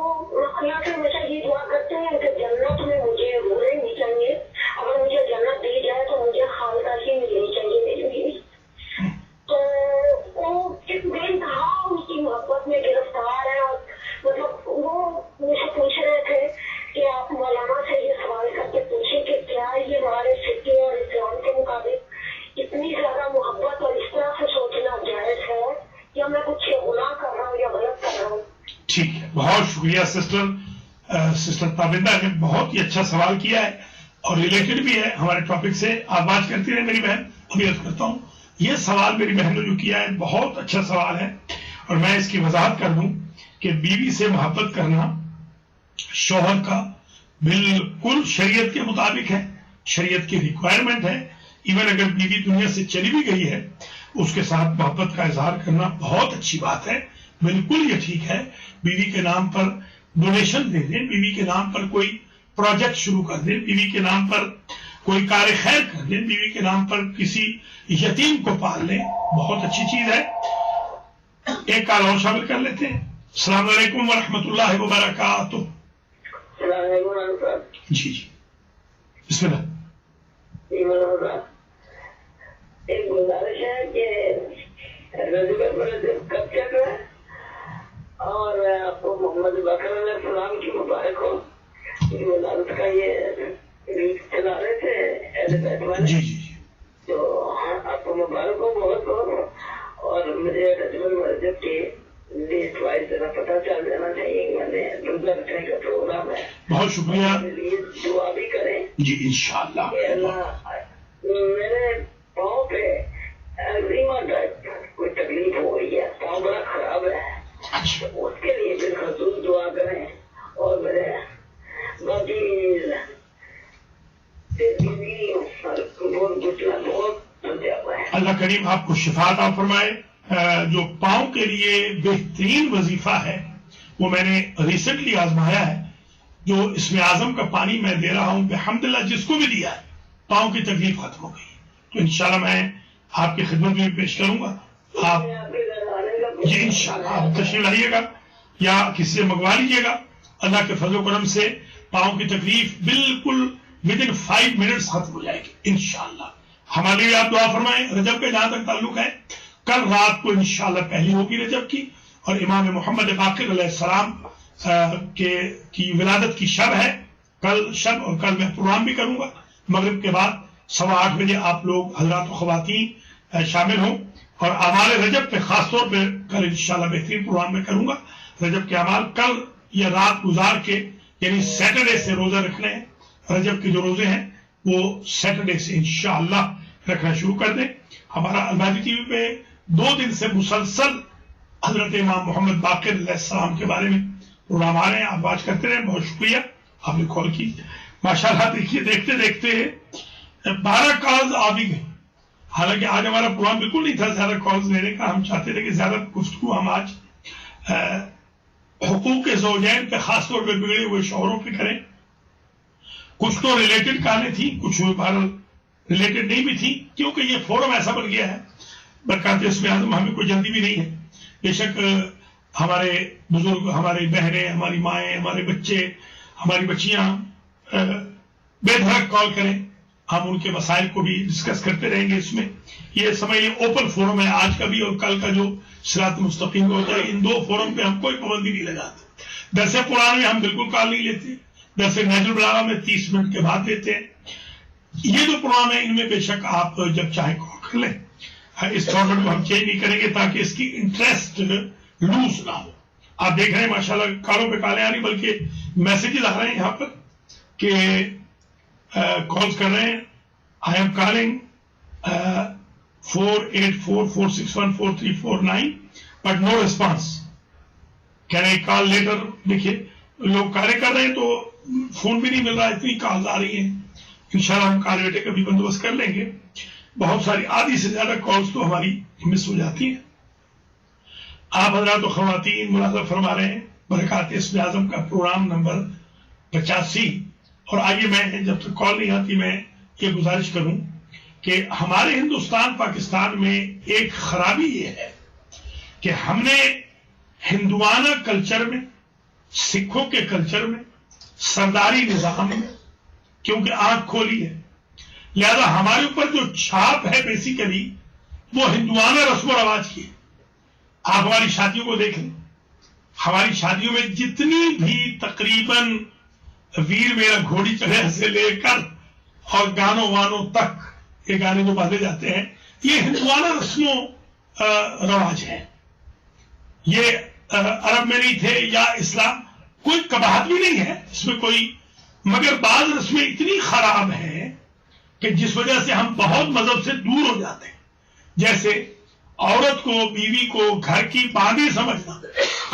اللہ سے ہمیشہ یہ دعا کرتے ہیں کہ جنت میں مجھے رونے نہیں چاہیے. اگر مجھے جنت دی جائے تو مجھے خالدہ ہی ملنی چاہیے میری بیوی. تو وہ بے انتہا ان کی محبت میں گرفتار ہے. اور مطلب وہ مجھ سے پوچھ رہے تھے کہ آپ مولانا سے یہ سوال کر کے پوچھیں کہ کیا یہ ہمارے فقہ اور اسلام کے مطابق اتنی زیادہ محبت اور اس طرح سے سوچنا جائز ہے یا میں کچھ گناہ کر رہا ہوں یا غلط کر رہا ہوں. ٹھیک ہے، بہت شکریہ سسٹر تابندہ نے بہت ہی اچھا سوال کیا ہے اور ریلیٹڈ بھی ہے ہمارے ٹاپک سے. آپ بات کرتی رہے میری بہن. ابھی عرض کرتا ہوں یہ سوال میری بہن نے جو کیا ہے بہت اچھا سوال ہے اور میں اس کی وضاحت کر دوں کہ بیوی سے محبت کرنا شوہر کا بالکل شریعت کے مطابق ہے، شریعت کی ریکوائرمنٹ ہے. ایون اگر بیوی دنیا سے چلی بھی گئی ہے اس کے ساتھ محبت کا اظہار کرنا بہت اچھی بات ہے. بالکل یہ ٹھیک ہے. بیوی کے نام پر ڈونیشن دے دیں، بیوی کے نام پر کوئی پروجیکٹ شروع کر دیں، بیوی کے نام پر کوئی کار خیر کر دیں، بیوی کے نام پر کسی یتیم کو پال لیں، بہت اچھی چیز ہے. ایک کال اور شامل کر لیتے ہیں. السلام علیکم ورحمۃ اللہ وبرکاتہ. السلام علیکم. جی بسم اللہ. ایک گزارش ہے کہ کب چل رہا ہے اور آپ کو محمد باقر علیہ السلام کی مبارک ہو. ولادت کا یہ چلا رہے تھے جی تو آپ کو مبارک ہو بہت بہت. اور مجھے مسجد کی ڈیٹ وائز ذرا پتہ چل جانا چاہیے کہ میں نے روزہ رکھنے کا پروگرام ہے. بہت شکریہ. دعا بھی کریں جی انشاءاللہ. میرے پاؤں پہ ایگزیما کوئی تکلیف ہو گئی ہے، پاؤں بڑا خراب ہے. اس کے لیے پھر خصوص دعا کریں. اور میرے باقی اللہ کریم آپ کو شفا عطا فرمائے. جو پاؤں کے لیے بہترین وظیفہ ہے وہ میں نے ریسنٹلی آزمایا ہے. جو اسم اعظم کا پانی میں دے رہا ہوں الحمدللہ جس کو بھی دیا ہے پاؤں کی تکلیف ختم ہو گئی. تو انشاءاللہ میں آپ کی خدمت میں پیش کروں گا. آپ جی انشاءاللہ آپ تشریف لائیے گا یا کسی سے منگوا لیجیے گا. اللہ کے فضل و کرم سے پاؤں کی تکلیف بالکل ودن 5 منٹس ختم ہو جائے گی انشاءاللہ. ہمارے لیے آپ دعا فرمائیں. رجب کا جہاں تک تعلق ہے کل رات کو انشاءاللہ پہلی ہوگی رجب کی اور امام محمد باقر علیہ السلام کی ولادت کی شب ہے کل شب. اور کل میں پروگرام بھی کروں گا مغرب کے بعد 8:15 بجے آپ لوگ حضرات و خواتین شامل ہوں. اور اعمال رجب پہ خاص طور پہ کل انشاءاللہ بہترین پروگرام میں کروں گا. رجب کے اعمال کل یہ رات گزار کے یعنی سیٹرڈے سے روزہ رکھنے ہیں. رجب کے جو روزے ہیں وہ سیٹرڈے سے انشاءاللہ رکھنا شروع کر دیں. ہمارا المہدی ٹی وی پہ 2 دن سے مسلسل حضرت امام محمد باقر علیہ السلام کے بارے میں پروگرام آ رہے ہیں. آپ واچ کرتے رہے. بہت شکریہ آپ نے کال کی. ماشاءاللہ دیکھیے دیکھتے دیکھتے 12 کالز آ بھی گئی. حالانکہ آج ہمارا پروگرام بالکل نہیں تھا زیادہ کالز لینے کا. ہم چاہتے تھے کہ زیادہ گفتگو ہم آج حقوق زوجین پہ خاص طور پہ بگڑے ہوئے شوہروں پہ کریں. کچھ تو ریلیٹڈ کہانیں تھیں, کچھ ریلیٹڈ نہیں بھی تھی, کیونکہ یہ فورم ایسا بن گیا ہے. برکات اسم اعظم ہمیں کوئی جلدی بھی نہیں ہے. بے شک ہمارے بزرگ, ہماری بہنیں, ہماری مائیں, ہمارے بچے, ہماری بچیاں بے دھڑک کال کریں. ہم ان کے مسائل کو بھی ڈسکس کرتے رہیں گے. اس میں یہ سمجھ لیں اوپن فورم ہے آج کا بھی اور کل کا جو صراط مستقیم ہوتا ہے. ان 2 فورم پہ ہم کوئی پابندی نہیں لگاتے. درس قرآن میں ہم بالکل کال نہیں لیتے. درس نہج البلاغہ میں 30 منٹ کے بعد لیتے ہیں. یہ جو پروگرام ہے ان میں بے شک آپ جب چاہیں کال کر لیں. اس فارمیٹ کو ہم چینج نہیں کریں گے تاکہ اس کی انٹرسٹ لوز نہ ہو. آپ دیکھ رہے ہیں ماشاءاللہ کالوں پہ کالیں آ رہی, بلکہ میسیجز آ رہے ہیں یہاں پر کہ کالز کر رہے ہیں. I am calling 4844614349 but no response. کہہ رہے کال لیٹر. دیکھیے لوگ کالیں کر رہے ہیں تو فون بھی نہیں مل رہا. اتنی کالز آ رہی ہیں. انشاءاللہ ہم کال بیٹے کا بھی بندوبست کر لیں گے. بہت ساری آدھی سے زیادہ کالز تو ہماری مس ہو جاتی ہیں. آپ حضرات و خواتین ملاحظہ فرما رہے ہیں برکات اسم اعظم کا پروگرام نمبر 85. اور آگے میں جب تک کال نہیں آتی میں یہ گزارش کروں کہ ہمارے ہندوستان پاکستان میں ایک خرابی یہ ہے کہ ہم نے ہندوانہ کلچر میں, سکھوں کے کلچر میں, سرداری نظام میں کیونکہ آنکھ کھولی ہے, لہذا ہمارے اوپر جو چھاپ ہے بیسیکلی وہ ہندوانہ رسم و رواج کی ہے. آپ ہماری شادیوں کو دیکھ لیں. ہماری شادیوں میں جتنی بھی تقریباً ویر میرا گھوڑی چڑھے سے لے کر اور گانوں وانوں تک یہ گانے جو باندھے جاتے ہیں یہ ہندوانہ رسم و رواج ہے. یہ عرب میں نہیں تھے یا اسلام. کوئی قباحت بھی نہیں ہے اس میں کوئی, مگر بعض رسمیں اتنی خراب ہیں کہ جس وجہ سے ہم بہت مذہب سے دور ہو جاتے ہیں. جیسے عورت کو, بیوی کو گھر کی باندھی سمجھنا,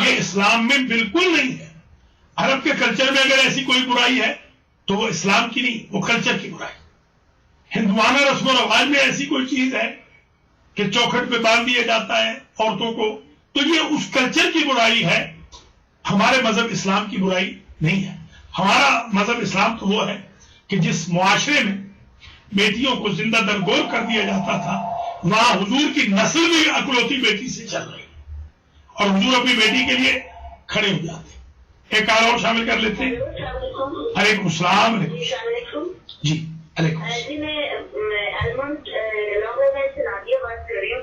یہ اسلام میں بالکل نہیں ہے. عرب کے کلچر میں اگر ایسی کوئی برائی ہے تو وہ اسلام کی نہیں, وہ کلچر کی برائی. ہندوانہ رسم و رواج میں ایسی کوئی چیز ہے کہ چوکھٹ پہ باندھ دیا جاتا ہے عورتوں کو, تو یہ اس کلچر کی برائی ہے. ہمارے مذہب اسلام کی برائی نہیں ہے. ہمارا مذہب اسلام تو وہ ہے کہ جس معاشرے میں بیٹیوں کو زندہ درگور کر دیا جاتا تھا وہاں حضور کی نسل بھی اکلوتی بیٹی سے چل رہی اور حضور اپنی بیٹی کے لیے کھڑے ہو جاتے. ایک کال اور شامل کر لیتے ہیں. علیکم السلام. جی علیکم. جی میں المنٹ لانگ سے نادیہ بات کر رہی ہوں.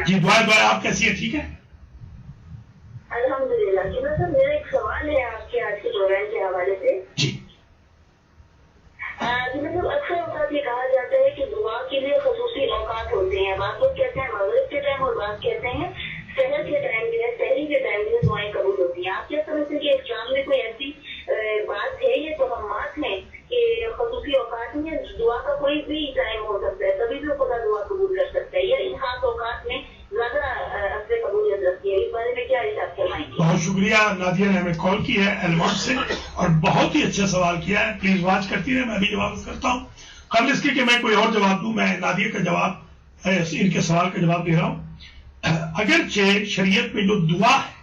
جی دعا آپ کیسی ہے؟ ٹھیک ہے الحمدللہ. جی مطلب میرا ایک سوال ہے آپ کے آج کے پروگرام کے حوالے سے. جی مطلب اکثر اوقات یہ کہا جاتا ہے کہ دعا کے لیے خصوصی اوقات ہوتے ہیں. بعض لوگ کہتے ہیں مغرب کے ٹائم اور بعض کہتے ہیں سحر کے ٹائم جو ہے, سحری کے ٹائم جو دعائیں قبول ہوتی ہیں. آپ کیا سمجھتے ہیں کہ اسلام میں کوئی ایسی بات ہے, یہ توہمات ہیں کہ خصوصی اوقات میں دعا کا کوئی بھی ٹائم ہو سکتا ہے, کبھی بھی خدا دعا قبول کر سکتا ہے, یا ان خاص اوقات میں زیادہ اثر قبولیت رکھتی ہے؟ اس بارے میں کیا حساب فرمائیں گے؟ بہت شکریہ. نادیہ نے ہمیں کال کی ہے ایلمونٹ سے اور بہت ہی اچھا سوال کیا ہے. پلیز واچ کرتی رہے, میں بھی جواب کرتا ہوں. قبل اس کے کہ میں کوئی اور جواب دوں, میں نادیہ کا جواب, ان کے سوال کا جواب دے رہا ہوں. اگرچہ شریعت میں جو دعا ہے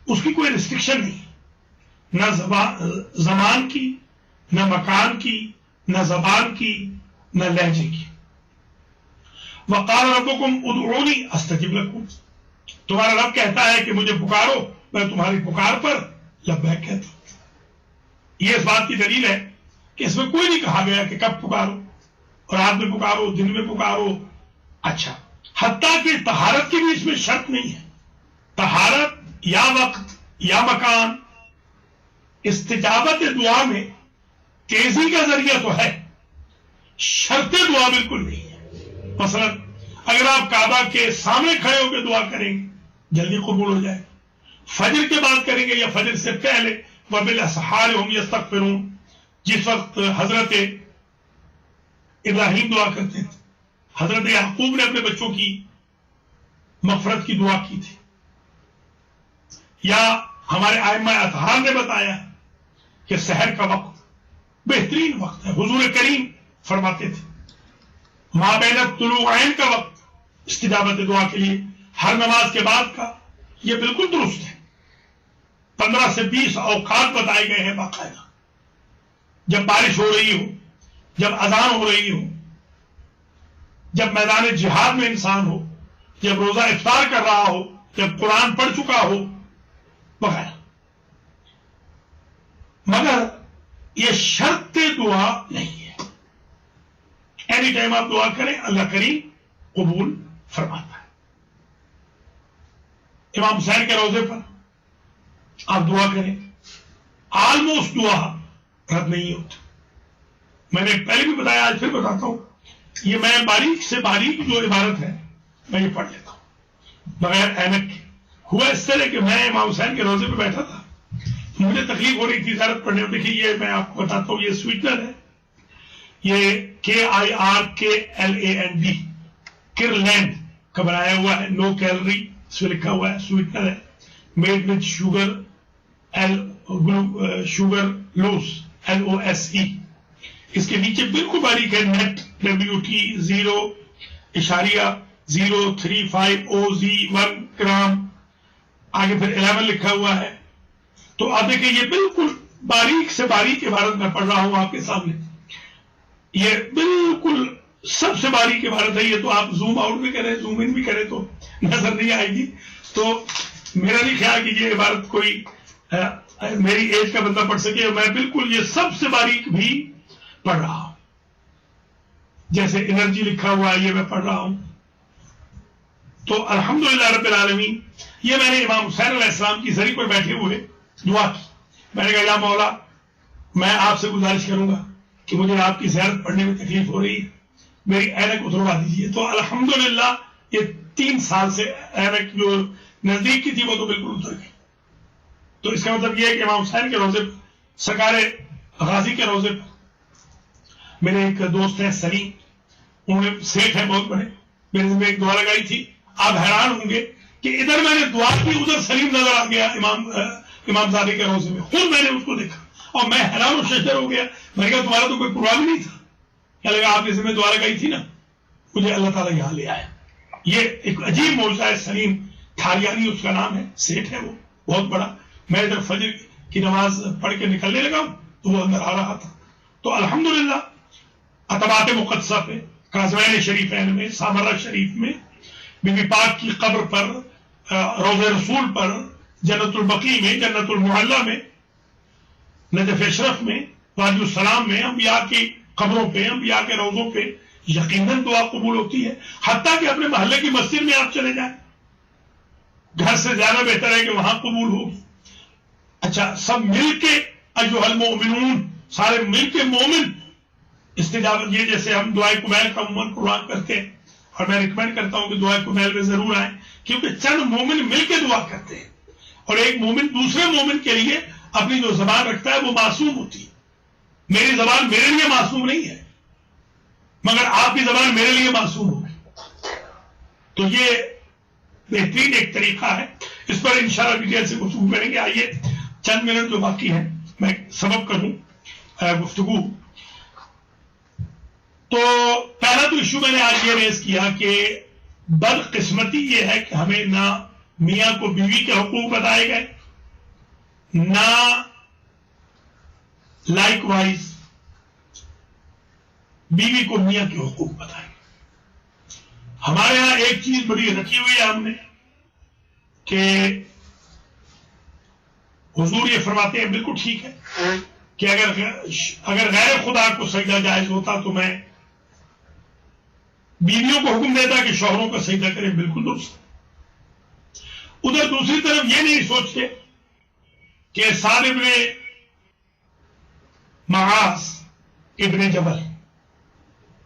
اس کی کوئی ریسٹرکشن نہیں, نہ زمان کی, نہ مکان کی, نہ زبان کی, نہ لہجے کی. وقال ربکم ادعونی استجب لکم. تمہارا رب کہتا ہے کہ مجھے پکارو, میں تمہاری پکار پر لبیک کہتا ہوں. یہ اس بات کی دلیل ہے کہ اس میں کوئی نہیں کہا گیا کہ کب پکارو, رات میں پکارو, دن میں پکارو. اچھا, حتیٰ کہ طہارت کی بھی اس میں شرط نہیں ہے. طہارت یا وقت یا مکان. استجابت دعا میں تیزی کا ذریعہ تو ہے شرط دعا بالکل نہیں ہے. مثلا اگر آپ کعبہ کے سامنے کھڑے ہو کے دعا کریں گے جلدی قبول ہو جائے گا. فجر کے بعد کریں گے یا فجر سے پہلے وَبِالْأَسْحَارِ هُمْ يَسْتَغْفِرُونَ جس وقت حضرت ابراہیم دعا کرتے تھے, حضرت یعقوب نے اپنے بچوں کی مغفرت کی دعا کی تھی, یا ہمارے ائمہ اطہار نے بتایا کہ سحر کا وقت بہترین وقت ہے. حضور کریم فرماتے تھے ما بین الطلوعین کا وقت استجابت دعا کے لیے ہر نماز کے بعد کا یہ بالکل درست ہے. 15 سے 20 اوقات بتائے گئے ہیں باقاعدہ. جب بارش ہو رہی ہو, جب اذان ہو رہی ہو, جب میدان جہاد میں انسان ہو, جب روزہ افطار کر رہا ہو, جب قرآن پڑھ چکا ہو وغیرہ. مگر یہ شرط دعا نہیں ہے. اینی ٹائم آپ دعا کریں اللہ کریم قبول فرماتا ہے. امام حسین کے روزے پر آپ دعا کریں, آلموسٹ دعا رد نہیں ہوتی. میں نے پہلے بھی بتایا, آج پھر بتاتا ہوں. یہ میں باریک سے باریک جو عبارت ہے میں یہ پڑھ لیتا ہوں بغیر اینک کے. ہوا اس طرح کہ میں امام حسین کے روزے پہ بیٹھا تھا, مجھے تکلیف ہو رہی تھی زیارت پڑھنے میں. دیکھیے یہ میں آپ کو بتاتا ہوں, یہ سویٹنر ہے, یہ KIRKLAND کرلینڈ کا بنایا ہوا ہے, نو کیلری اس میں لکھا ہوا ہے. سویٹنر ہے, made with sugar, sugar lose LOSE. اس کے نیچے بالکل باریک ہے نیٹ WT 0.035OZ 1 گرام, آگے پھر 11 لکھا ہوا ہے. تو آپ دیکھیں یہ بالکل باریک سے باریک عبارت میں پڑھ رہا ہوں آپ کے سامنے. یہ بالکل سب سے باریک عبارت ہے. یہ تو آپ زوم آؤٹ بھی کریں زوم ان بھی کریں تو نظر نہیں آئے گی. تو میرا نہیں خیال کہ یہ عبارت کوئی میری ایج کا بندہ پڑھ سکے. میں بالکل یہ سب سے باریک بھی پڑھ رہا ہوں. جیسے انرجی لکھا ہوا ہے یہ میں پڑھ رہا ہوں. تو الحمدللہ رب العالمین یہ میں نے امام حسین علیہ السلام کی زری پر بیٹھے ہوئے دعا کی. میں نے کہا یا مولا میں آپ سے گزارش کروں گا کہ مجھے آپ کی زیارت پڑھنے میں تکلیف ہو رہی ہے, میری اینک اتروا دیجیے. تو الحمدللہ یہ 3 سال سے اینک جو نزدیک کی تھی وہ تو بالکل اتر گئی. تو اس کا مطلب یہ ہے کہ امام حسین کے روزے پر, سرکار غازی کے روزے پر, میرے ایک دوست ہیں سلیم, انہوں نے سیٹ ہے بہت بڑے, میرے میں ایک دعا لگائی تھی. آپ حیران ہوں گے کہ ادھر میں نے دعا کی, ادھر سلیم نظر آ گیا امام زادے کے روزے میں. خود میں نے اس کو دیکھا اور میں حیران و ششدر ہو گیا. میں نے کہا تمہارا تو کوئی پروگرام نہیں تھا, کیا لگا آپ جیسے میں دعا لگائی تھی نا, مجھے اللہ تعالیٰ یہاں لے آیا. یہ ایک عجیب معجزہ ہے. سلیم تھاریانی اس کا نام ہے, سیٹ ہے وہ بہت بڑا. میں ادھر فجر کی نماز پڑھ کے نکلنے لگا ہوں تو وہ اندر آ رہا تھا. تو الحمدللہ عتبات مقدسہ پہ, قازوین شریفین میں, سامرہ شریف میں, بی بی پاک کی قبر پر, روضہ رسول پر, جنت البقیع میں, جنت المعلی میں, نجف اشرف میں, وادی السلام میں, انبیاء کی قبروں پہ, انبیاء کے روضوں پہ یقیناً دعا قبول ہوتی ہے. حتیٰ کہ اپنے محلے کی مسجد میں آپ چلے جائیں, گھر سے زیادہ بہتر ہے کہ وہاں قبول ہوگی. اچھا سب مل کے ایھا المؤمنون, سارے مل کے مومن استجابت, یہ جیسے ہم دعائے کمیل کا عموماً قرآن کرتے ہیں, اور میں ریکمینڈ کرتا ہوں کہ دعائے کمیل میں ضرور آئیں, کیونکہ چند مومن مل کے دعا کرتے ہیں, اور ایک مومن دوسرے مومن کے لیے اپنی جو زبان رکھتا ہے وہ معصوم ہوتی ہے. میری زبان میرے لیے معصوم نہیں ہے, مگر آپ کی زبان میرے لیے معصوم ہوگی. تو یہ بہترین ایک طریقہ ہے. اس پر انشاءاللہ ڈیٹیل سے گفتگو کریں گے. آئیے چند منٹ جو باقی ہیں میں سبب کروں گفتگو. تو پہلا تو ایشو میں نے آج یہ ریز کیا کہ بدقسمتی یہ ہے کہ ہمیں نہ میاں کو بیوی کے حقوق بتائے گئے, نہ لائک وائز بیوی کو میاں کے حقوق بتائے گئے. ہمارے یہاں ایک چیز بڑی رکھی ہوئی ہے ہم نے کہ حضور یہ فرماتے ہیں بالکل ٹھیک ہے کہ اگر غیر خدا کو سجدہ جائز ہوتا تو میں بیویوں کو حکم دیتا کہ شوہروں کا سجدہ کریں, بالکل درست. ادھر دوسری طرف یہ نہیں سوچتے کہ سعد ابن معاذ ابن جبل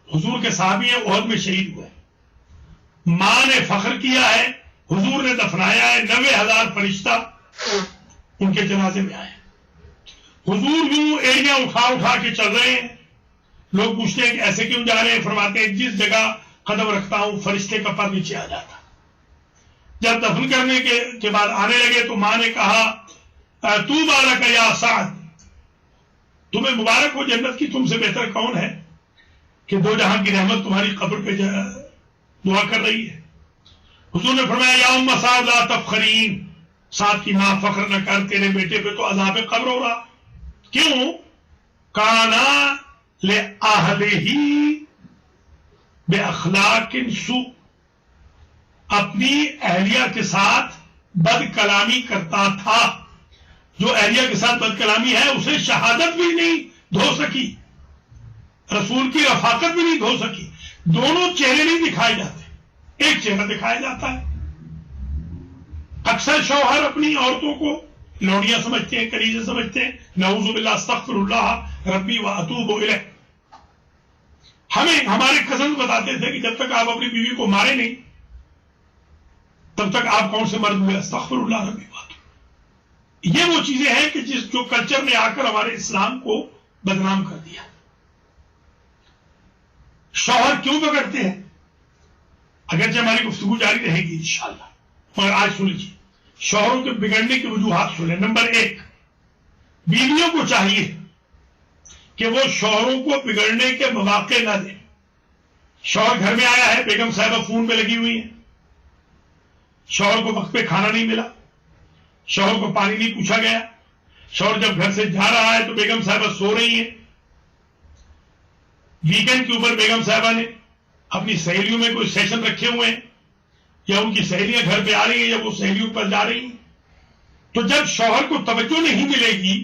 حضور کے صحابی ہیں، احد میں شہید ہوئے، ماں نے فخر کیا ہے، حضور نے دفنایا ہے، 90,000 فرشتہ ان کے جنازے میں آئے، حضور یوں ایڑیاں اٹھا اٹھا کے چل رہے ہیں، لوگ پوچھتے ہیں کہ ایسے کیوں جا رہے ہیں؟ فرماتے ہیں جس جگہ قدم رکھتا ہوں فرشتے کا پر نیچے آ جاتا۔ جب دفن کرنے کے بعد آنے لگے تو ماں نے کہا تو بارک یا سعد، تمہیں مبارک ہو جنت کی، تم سے بہتر کون ہے کہ دو جہاں کی رحمت تمہاری قبر پہ دعا کر رہی ہے۔ حضور نے فرمایا یا ام سعد لا تفخرین، سعد کی ماں فخر نہ کر، تیرے بیٹے پہ تو عذاب قبر ہو رہا۔ کیوں؟ کانا لأہلہ بأخلاق سوء، اپنی اہلیہ کے ساتھ بد کلامی کرتا تھا۔ جو اہلیہ کے ساتھ بد کلامی ہے اسے شہادت بھی نہیں دھو سکی، رسول کی رفاقت بھی نہیں دھو سکی، دونوں چہرے نہیں دکھائے جاتے، ایک چہرہ دکھایا جاتا ہے۔ اکثر شوہر اپنی عورتوں کو لوڑیاں سمجھتے ہیں، کنیزیں سمجھتے ہیں، نعوذ باللہ استغفر اللہ ربی واتوب الیہ۔ ہمیں ہمارے کزن بتاتے تھے کہ جب تک آپ اپنی بیوی کو مارے نہیں تب تک آپ کون سے مرد ہوئے؟ استغفر اللہ ربی واتوب۔ یہ وہ چیزیں ہیں کہ جو کلچر نے آ کر ہمارے اسلام کو بدنام کر دیا۔ شوہر کیوں بگڑتے ہیں؟ اگرچہ ہماری گفتگو جاری رہے گی انشاءاللہ، مگر آج سن لیجیے شوہروں کے بگڑنے کی وجوہات سنیں۔ نمبر 1، بیویوں کو چاہیے کہ وہ شوہروں کو بگڑنے کے مواقع نہ دیں۔ شوہر گھر میں آیا ہے، بیگم صاحبہ فون پہ لگی ہوئی ہیں، شوہر کو وقت پہ کھانا نہیں ملا، شوہر کو پانی نہیں پوچھا گیا، شوہر جب گھر سے جا رہا ہے تو بیگم صاحبہ سو رہی ہیں، ویکینڈ کے اوپر بیگم صاحبہ نے اپنی سہیلیوں میں کوئی سیشن رکھے ہوئے ہیں، یا ان کی سہیلیاں گھر پہ آ رہی ہیں یا وہ سہیلیوں پر جا رہی ہیں، تو جب شوہر کو توجہ نہیں ملے گی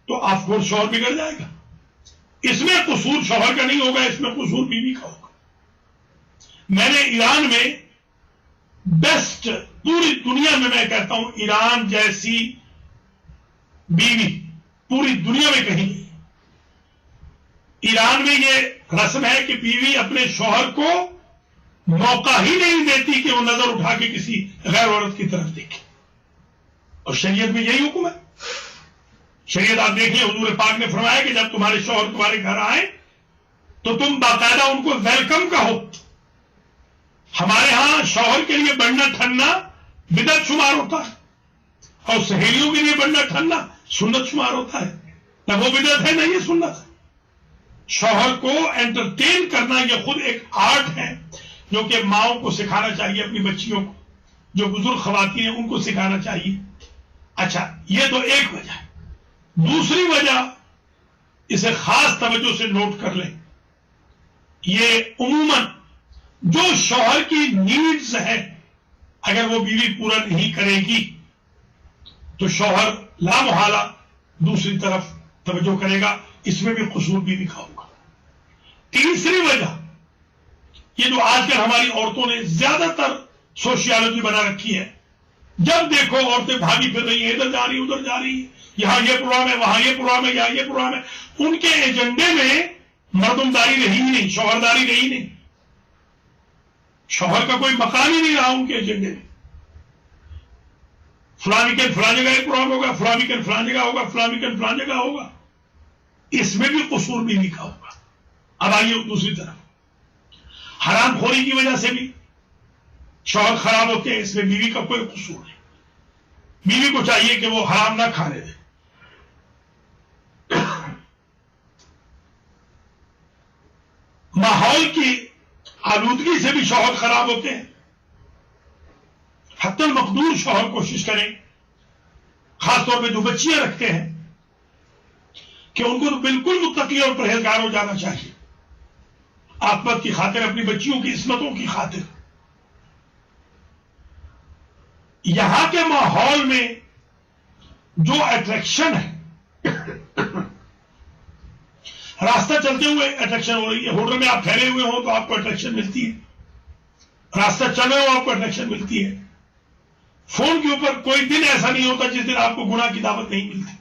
تو آف کورس شوہر بگڑ جائے گا۔ اس میں قصور شوہر کا نہیں ہوگا، اس میں قصور بیوی کا ہوگا۔ میں نے ایران میں بیسٹ، پوری دنیا میں میں کہتا ہوں ایران جیسی بیوی پوری دنیا میں کہیں نہیں۔ ایران میں یہ رسم ہے کہ بیوی اپنے شوہر کو موقع ہی نہیں دیتی کہ وہ نظر اٹھا کے کسی غیر عورت کی طرف دیکھے، اور شریعت میں یہی حکم ہے۔ شریعت آپ دیکھیے، حضور پاک نے فرمایا کہ جب تمہارے شوہر تمہارے گھر آئے تو تم باقاعدہ ان کو ویلکم کہو۔ ہمارے ہاں شوہر کے لیے بڑھنا ٹھننا بدعت شمار ہوتا ہے، اور سہیلیوں کے لیے بڑھنا ٹھننا سنت شمار ہوتا ہے۔ نہ وہ بدعت ہے نہ یہ سنت ہے۔ شوہر کو انٹرٹین کرنا یہ خود ایک آرٹ ہے جو کہ ماؤں کو سکھانا چاہیے، اپنی بچیوں کو، جو بزرگ خواتین ہیں ان کو سکھانا چاہیے۔ اچھا، یہ تو ایک وجہ ہے۔ دوسری وجہ، اسے خاص توجہ سے نوٹ کر لیں، یہ عموماً جو شوہر کی نیڈز ہے اگر وہ بیوی پورا نہیں کرے گی تو شوہر لا محالہ دوسری طرف توجہ کرے گا، اس میں بھی قصور بیوی کا ہوگا۔ تیسری وجہ، یہ جو آج کل ہماری عورتوں نے زیادہ تر سوشیالوجی بنا رکھی ہے، جب دیکھو عورتیں بھاگی پھر رہی ہیں، ادھر جا رہی ادھر جا رہی ہیں، یہاں یہ پروگرام ہے وہاں یہ پروگرام ہے یہاں یہ پروگرام ہے۔ ان کے ایجنڈے میں مردمداری رہی ہی نہیں، شوہرداری رہی نہیں، شوہر کا کوئی مقام ہی نہیں رہا ان کے ایجنڈے میں۔ فلاں ویکینڈ فلاں جگہ ایک پروگرام ہوگا، فلاں ویکینڈ فلاں جگہ ہوگا، فلاں ویکینڈ فلاں جگہ ہوگا، اس میں بھی قصور بیوی کا ہوگا۔ اب آئیے دوسری طرف، حرام خوری کی وجہ سے بھی شوہر خراب ہوتے ہیں، اس میں بیوی کا کوئی قصور نہیں۔ بیوی کو چاہیے کہ وہ حرام نہ کھانے دے۔ ماحول کی آلودگی سے بھی شوہر خراب ہوتے ہیں۔ حتی المقدور شوہر کوشش کریں، خاص طور پہ جو بچیاں رکھتے ہیں، کہ ان کو تو بالکل متقی اور پرہیزگار ہو جانا چاہیے، عاقبت کی خاطر، اپنی بچیوں کی عصمتوں کی خاطر۔ یہاں کے ماحول میں جو اٹریکشن ہے، راستہ چلتے ہوئے اٹریکشن ہو رہی ہے، ہوٹل میں آپ ٹھہرے ہوئے ہوں تو آپ کو اٹریکشن ملتی ہے، راستہ چل رہے ہو آپ کو اٹریکشن ملتی ہے۔ فون کے اوپر کوئی دن ایسا نہیں ہوتا جس دن آپ کو گناہ کی دعوت نہیں ملتی۔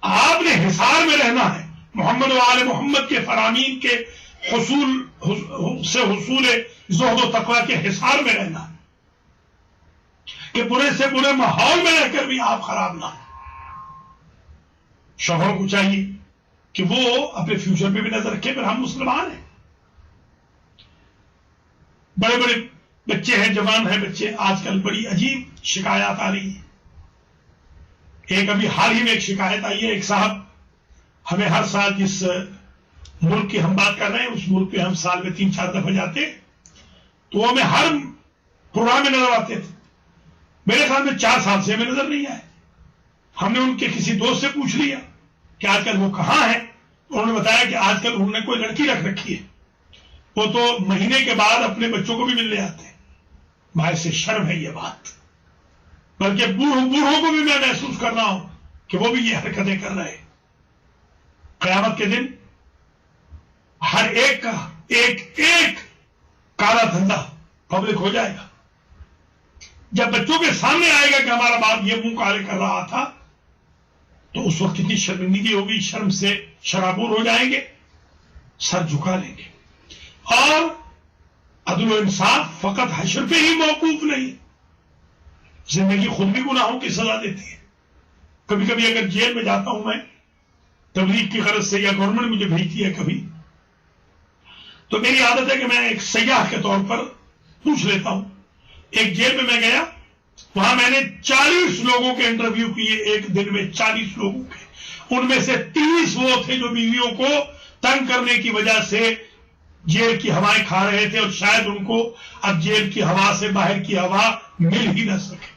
آپ نے حصار میں رہنا ہے، محمد و آل محمد کے فرامین کے حصول زہد و تقوی کے حصار میں رہنا، کہ برے سے برے ماحول میں رہ کر بھی آپ خراب نہ ہو۔ شوہروں کو چاہیے کہ وہ اپنے فیوچر پہ بھی نظر رکھے، پر ہم مسلمان ہیں، بڑے بڑے بچے ہیں، جوان ہیں بچے، آج کل بڑی عجیب شکایات آ رہی ہیں۔ ایک ابھی حال ہی میں ایک شکایت آئی ہے، ایک صاحب ہمیں ہر سال جس ملک کی ہم بات کر رہے ہیں اس ملک پہ ہم سال میں 3-4 دفعہ جاتے، تو وہ ہمیں ہر پروگرام میں نظر آتے تھے، میرے خیال میں 4 سال سے ہمیں نظر نہیں آئے۔ ہم نے ان کے کسی دوست سے پوچھ لیا کہ آج کل وہ کہاں ہیں، انہوں نے بتایا کہ آج کل انہوں نے کوئی لڑکی رکھ رکھی ہے، وہ تو مہینے کے بعد اپنے بچوں کو بھی ملنے آتے ہیں۔ باعث شرم ہے یہ بات، بلکہ بوڑھوں کو بھی میں محسوس کر رہا ہوں کہ وہ بھی یہ حرکتیں کر رہے ہیں۔ قیامت کے دن ہر ایک کا ایک کالا دھندا پبلک ہو جائے گا۔ جب بچوں کے سامنے آئے گا کہ ہمارا باپ یہ منہ کالے کر رہا تھا، تو اس وقت کتنی شرمندگی ہوگی، شرم سے شرابور ہو جائیں گے، سر جھکا لیں گے۔ اور عدل و انصاف فقط حشر پہ ہی موقوف نہیں، زندگی خود بھی گناہوں کی سزا دیتی ہے۔ کبھی کبھی اگر جیل میں جاتا ہوں میں تبلیغ کی غرض سے، یا گورنمنٹ مجھے بھیجتی ہے کبھی، تو میری عادت ہے کہ میں ایک سیاح کے طور پر پوچھ لیتا ہوں۔ ایک جیل میں گیا، وہاں میں نے 40 لوگوں کے انٹرویو کیے ایک دن میں، 40 لوگوں کے، ان میں سے 30 وہ تھے جو بیویوں کو تنگ کرنے کی وجہ سے جیل کی ہوائیں کھا رہے تھے، اور شاید ان کو اب جیل کی ہوا سے باہر کی ہوا مل ہی نہ سکے۔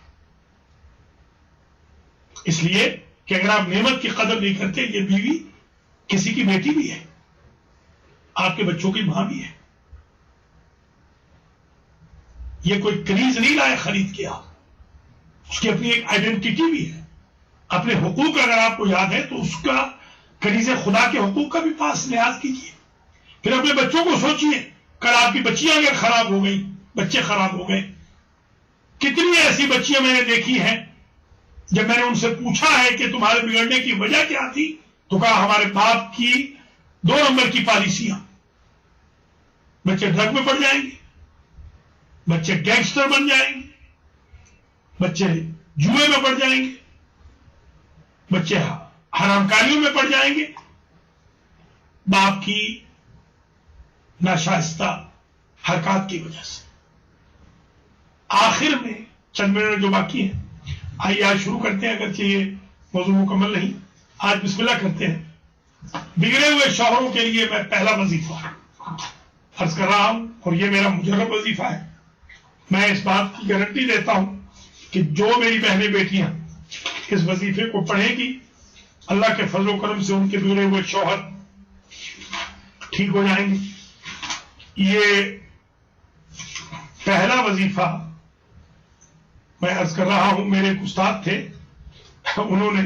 اس لیے کہ اگر آپ نعمت کی قدر نہیں کرتے، یہ بیوی کسی کی بیٹی بھی ہے، آپ کے بچوں کی ماں بھی ہے، یہ کوئی کنیز نہیں لائے خرید کے، آپ اس کی اپنی ایک آئیڈینٹی بھی ہے، اپنے حقوق اگر آپ کو یاد ہے تو اس کا کنیز خدا کے حقوق کا بھی پاس لحاظ کیجیے۔ پھر اپنے بچوں کو سوچیے، کل آپ کی بچیاں اگر خراب ہو گئی، بچے خراب ہو گئے، کتنی ایسی بچیاں میں نے دیکھی ہیں جب میں نے ان سے پوچھا ہے کہ تمہارے بگڑنے کی وجہ کیا تھی، تو کہا ہمارے باپ کی 2 نمبر کی پالیسیاں۔ بچے ڈرگ میں پڑ جائیں گے، بچے گینگسٹر بن جائیں گے، بچے جوئے میں پڑ جائیں گے، بچے حرام کاریوں میں پڑ جائیں گے، باپ کی ناشائستہ حرکات کی وجہ سے۔ آخر میں چند منٹ جو باقی ہیں، آئیے آج شروع کرتے ہیں، اگرچہ یہ موضوع مکمل نہیں، آج بسم اللہ کرتے ہیں۔ بگڑے ہوئے شوہروں کے لیے میں پہلا وظیفہ عرض کر رہا ہوں، اور یہ میرا مجرب وظیفہ ہے۔ میں اس بات کی گارنٹی دیتا ہوں کہ جو میری بہنیں بیٹیاں اس وظیفے کو پڑھیں گی، اللہ کے فضل و کرم سے ان کے بگڑے ہوئے شوہر ٹھیک ہو جائیں گے۔ یہ پہلا وظیفہ میں عرض کر رہا ہوں، میرے ایک استاد تھے، انہوں نے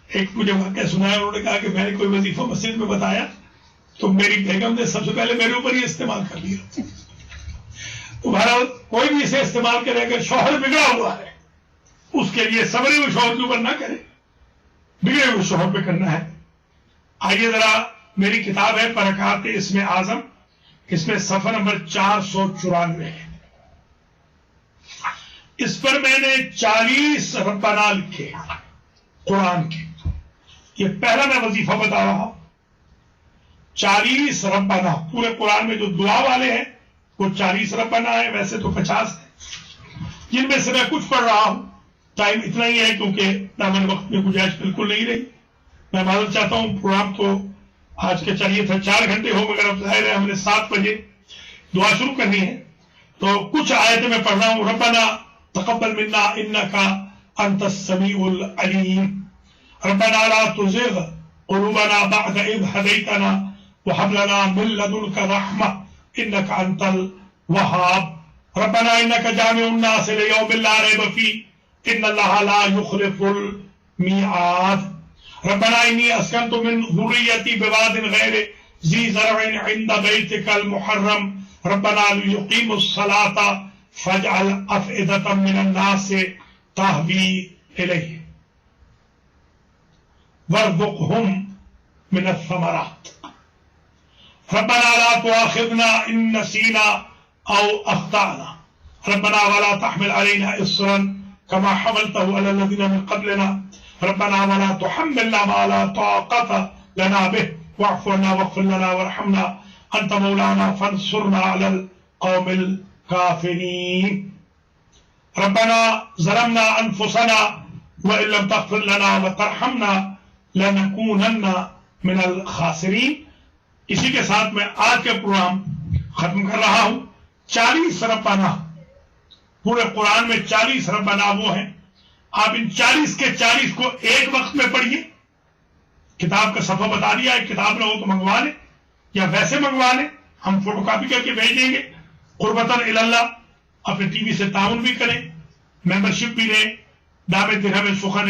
ایک مجھے واقعہ سنایا، انہوں نے کہا کہ میں نے کوئی وظیفہ مسجد میں بتایا تو میری بیگم نے سب سے پہلے میرے اوپر ہی استعمال کر لیا۔ تمہارا کوئی بھی اسے استعمال کرے، اگر شوہر بگڑا ہوا ہے اس کے لیے سبرے ہوئے شوہر کے اوپر نہ کرے، بگڑے ہوئے شوہر پہ کرنا ہے۔ آئیے ذرا، میری کتاب ہے برکات اسم اعظم، اس میں صفحہ نمبر 494 ہے، اس پر میں نے 40 ربنا لکھے قرآن کے۔ یہ پہلا میں وظیفہ بتا رہا ہوں، 40 ربنا۔ پورے قرآن میں جو دعا والے ہیں وہ 40 ربنا ہے، ویسے تو 50 ہے، جن میں سے میں کچھ پڑھ رہا ہوں۔ ٹائم اتنا ہی ہے کیونکہ دامن وقت میں گنجائش بالکل نہیں رہی۔ میں معذرت چاہتا ہوں، پروگرام تو آج کے چاہیے تھا 4 گھنٹے ہو، مگر اب ظاہر ہے ہم نے 7 بجے دعا شروع کرنی ہے، تو کچھ آیتیں میں پڑھ رہا ہوں۔ ربنا تقبل منا انک انت السمیع العلیم، ربنا لا تزغ قلوبنا بعد اذ هديتنا وهب لنا من لدنك رحمة انك انت الوهاب، ربنا انك جامع الناس ليوم لا ريب فيه ان الله لا يخلف الميعاد، ربنا انی اسکنت من ذریتی بواد غیر ذی زرع عند بیتک المحرم ربنا لیقیموا الصلاة فاجعل افئدة من الناس تهوی الیہ وارزقهم من الثمرات، ربنا لا تؤاخذنا إن نسينا أو أخطأنا ربنا ولا تحمل علينا إصرا كما حملته على الذين من قبلنا ربنا ولا تحملنا ما لا طاقة لنا به واعف عنا واغفر لنا وارحمنا أنت مولانا فانصرنا على القوم الكافرين ربنا ظلمنا أنفسنا وإن لم تغفر لنا وترحمنا لنكونن من الخاسرين. اسی کے ساتھ میں آج کے پروگرام ختم کر رہا ہوں. 40 ربنا پورے قرآن میں 40 ربنا وہ ہیں. آپ ان 40 کے 40 کو ایک وقت میں پڑھیے. کتاب کا صفحہ بتا دیا ہے, کتاب نہ ہو تو منگوا لیں یا ویسے منگوا لیں, ہم فوٹو کاپی کر کے بھیج دیں گے. قربتاً اللہ اپنے ٹی وی سے تعاون بھی کریں, ممبرشپ بھی لیں. دعوت درہم سخن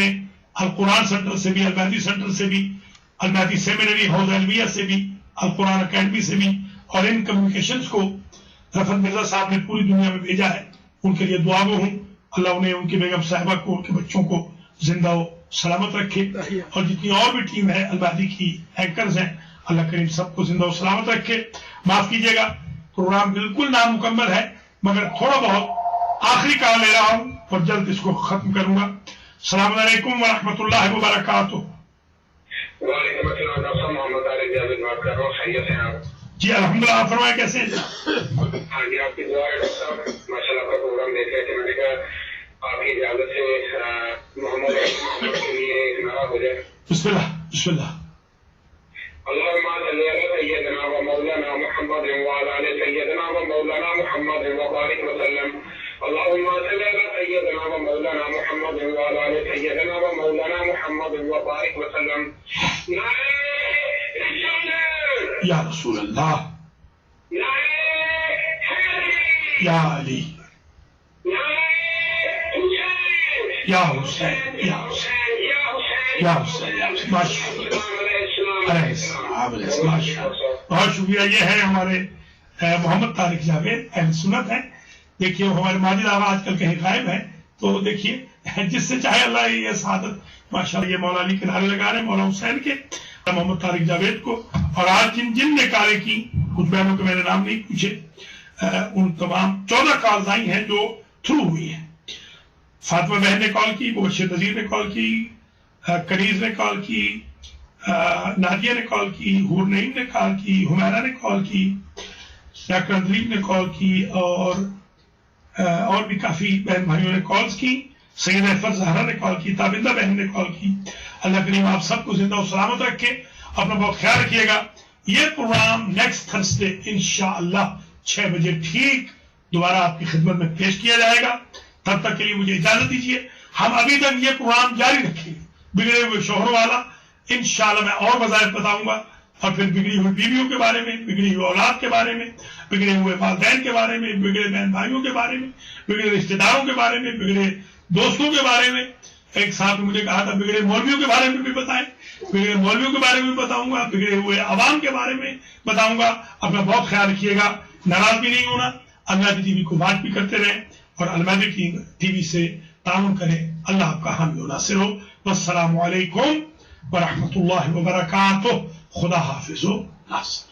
القرآن سینٹر سے بھی, المہدی سینٹر سے بھی, المہدی سیمینری حوض علویہ سے بھی, القرآن اکیڈمی سے بھی, اور ان کمیونیکیشنز کو رفت مرزا صاحب نے پوری دنیا میں بھیجا ہے. ان کے لیے دعا گو ہوں, اللہ انہیں, ان کی بیگم صاحبہ کو, ان کے بچوں کو زندہ و سلامت رکھے, اور جتنی اور بھی ٹیم ہے المہدی کی اینکرز ہیں, اللہ کریم سب کو زندہ و سلامت رکھے. معاف کیجیے گا پروگرام بالکل نامکمل ہے, مگر تھوڑا بہت آخری کام لے رہا ہوں اور جلد اس کو ختم کروں گا. السلام علیکم ورحمۃ اللہ وبرکاتہ. وعلیکم السلام. ڈاکٹر صاحب محمد عارف جاوید بات کر رہا ہوں. خیریت سے ہیں آپ؟ جی الحمدللہ. آپ فرمائیں کیسے ہیں؟ ہاں جی, آپ کی دعا ہے ڈاکٹر صاحب. ماشاء اللہ کا پروگرام دیکھ رہے تھے, میں نے کہا آپ کی اجازت سے محمد کے لیے ایک نعرہ ہو جائے. بسم اللہ بسم اللہ. اللهم صل على سيدنا ومولانا محمد وعلى آل سيدنا ومولانا محمد وبارك وسلم. اللهم صل على سيدنا ومولانا محمد وعلى آل سيدنا ومولانا محمد وبارك وسلم. یا رسول اللہ, یا علی, یا حسین, یا حسین, یا حسین. ماشاء اللہ. بہت شکریہ. یہ ہے ہمارے محمد طارق جاوید, اہل سنت ہیں. دیکھیے ہمارے ماجد آغا آج کل کہیں غائب ہیں, تو دیکھیے جس سے چاہے اللہ یہ سعادت. ماشاءاللہ یہ مولا علی کے نعرے لگا رہے ہیں, مولا حسین کے, محمد طارق جاوید کو. اور آج جن نے کالیں کی, کچھ بہنوں کے میں نے نام نہیں پوچھے, ان تمام 14 کالز آئی ہیں جو تھرو ہوئی ہیں. فاطمہ بہن نے کال کی, مبشر نذیر نے کال کی, کنیز نے کال کی, نادیہ نے کال کی, حور نعیم نے کال کی, حمیرہ نے کال کی, ڈاکٹر اندلیب نے کال کی, اور بھی کافی بہن بھائیوں نے کالز کی. سید احفظ زہرا نے کال کی, تابندہ بہن نے کال کی. اللہ کریم آپ سب کو زندہ و سلامت رکھے. اپنا بہت خیال رکھیے گا. یہ پروگرام نیکسٹ تھرسڈے انشاءاللہ 6 بجے ٹھیک دوبارہ آپ کی خدمت میں پیش کیا جائے گا. تب تک کے لیے مجھے اجازت دیجیے. ہم ابھی تک یہ پروگرام جاری رکھیں گے, بگڑے ہوئے شوہروں والا. انشاءاللہ میں اور وظائف بتاؤں گا, اور پھر بگڑی ہوئی بیویوں کے بارے میں, بگڑی ہوئی اولاد کے بارے میں, بگڑے ہوئے والدین کے بارے میں, بگڑے بہن بھائیوں کے بارے میں, بگڑے رشتہ داروں کے بارے میں, بگڑے دوستوں کے بارے میں. ایک ساتھ مجھے کہا تھا بگڑے مولویوں کے بارے میں بھی بتائیں, بگڑے مولویوں کے بارے میں بتاؤں گا, بگڑے ہوئے عوام کے بارے میں بتاؤں گا. اپنا بہت خیال رکھیے گا, ناراض بھی نہیں ہونا. المہدی ٹی وی کو بات بھی کرتے رہیں, اور المہدی ٹی وی سے تعاون کریں. اللہ آپ کا حامی و ناصر ہو. والسلام علیکم ورحمۃ اللہ وبرکاتہ. خدا حافظ و ناصر.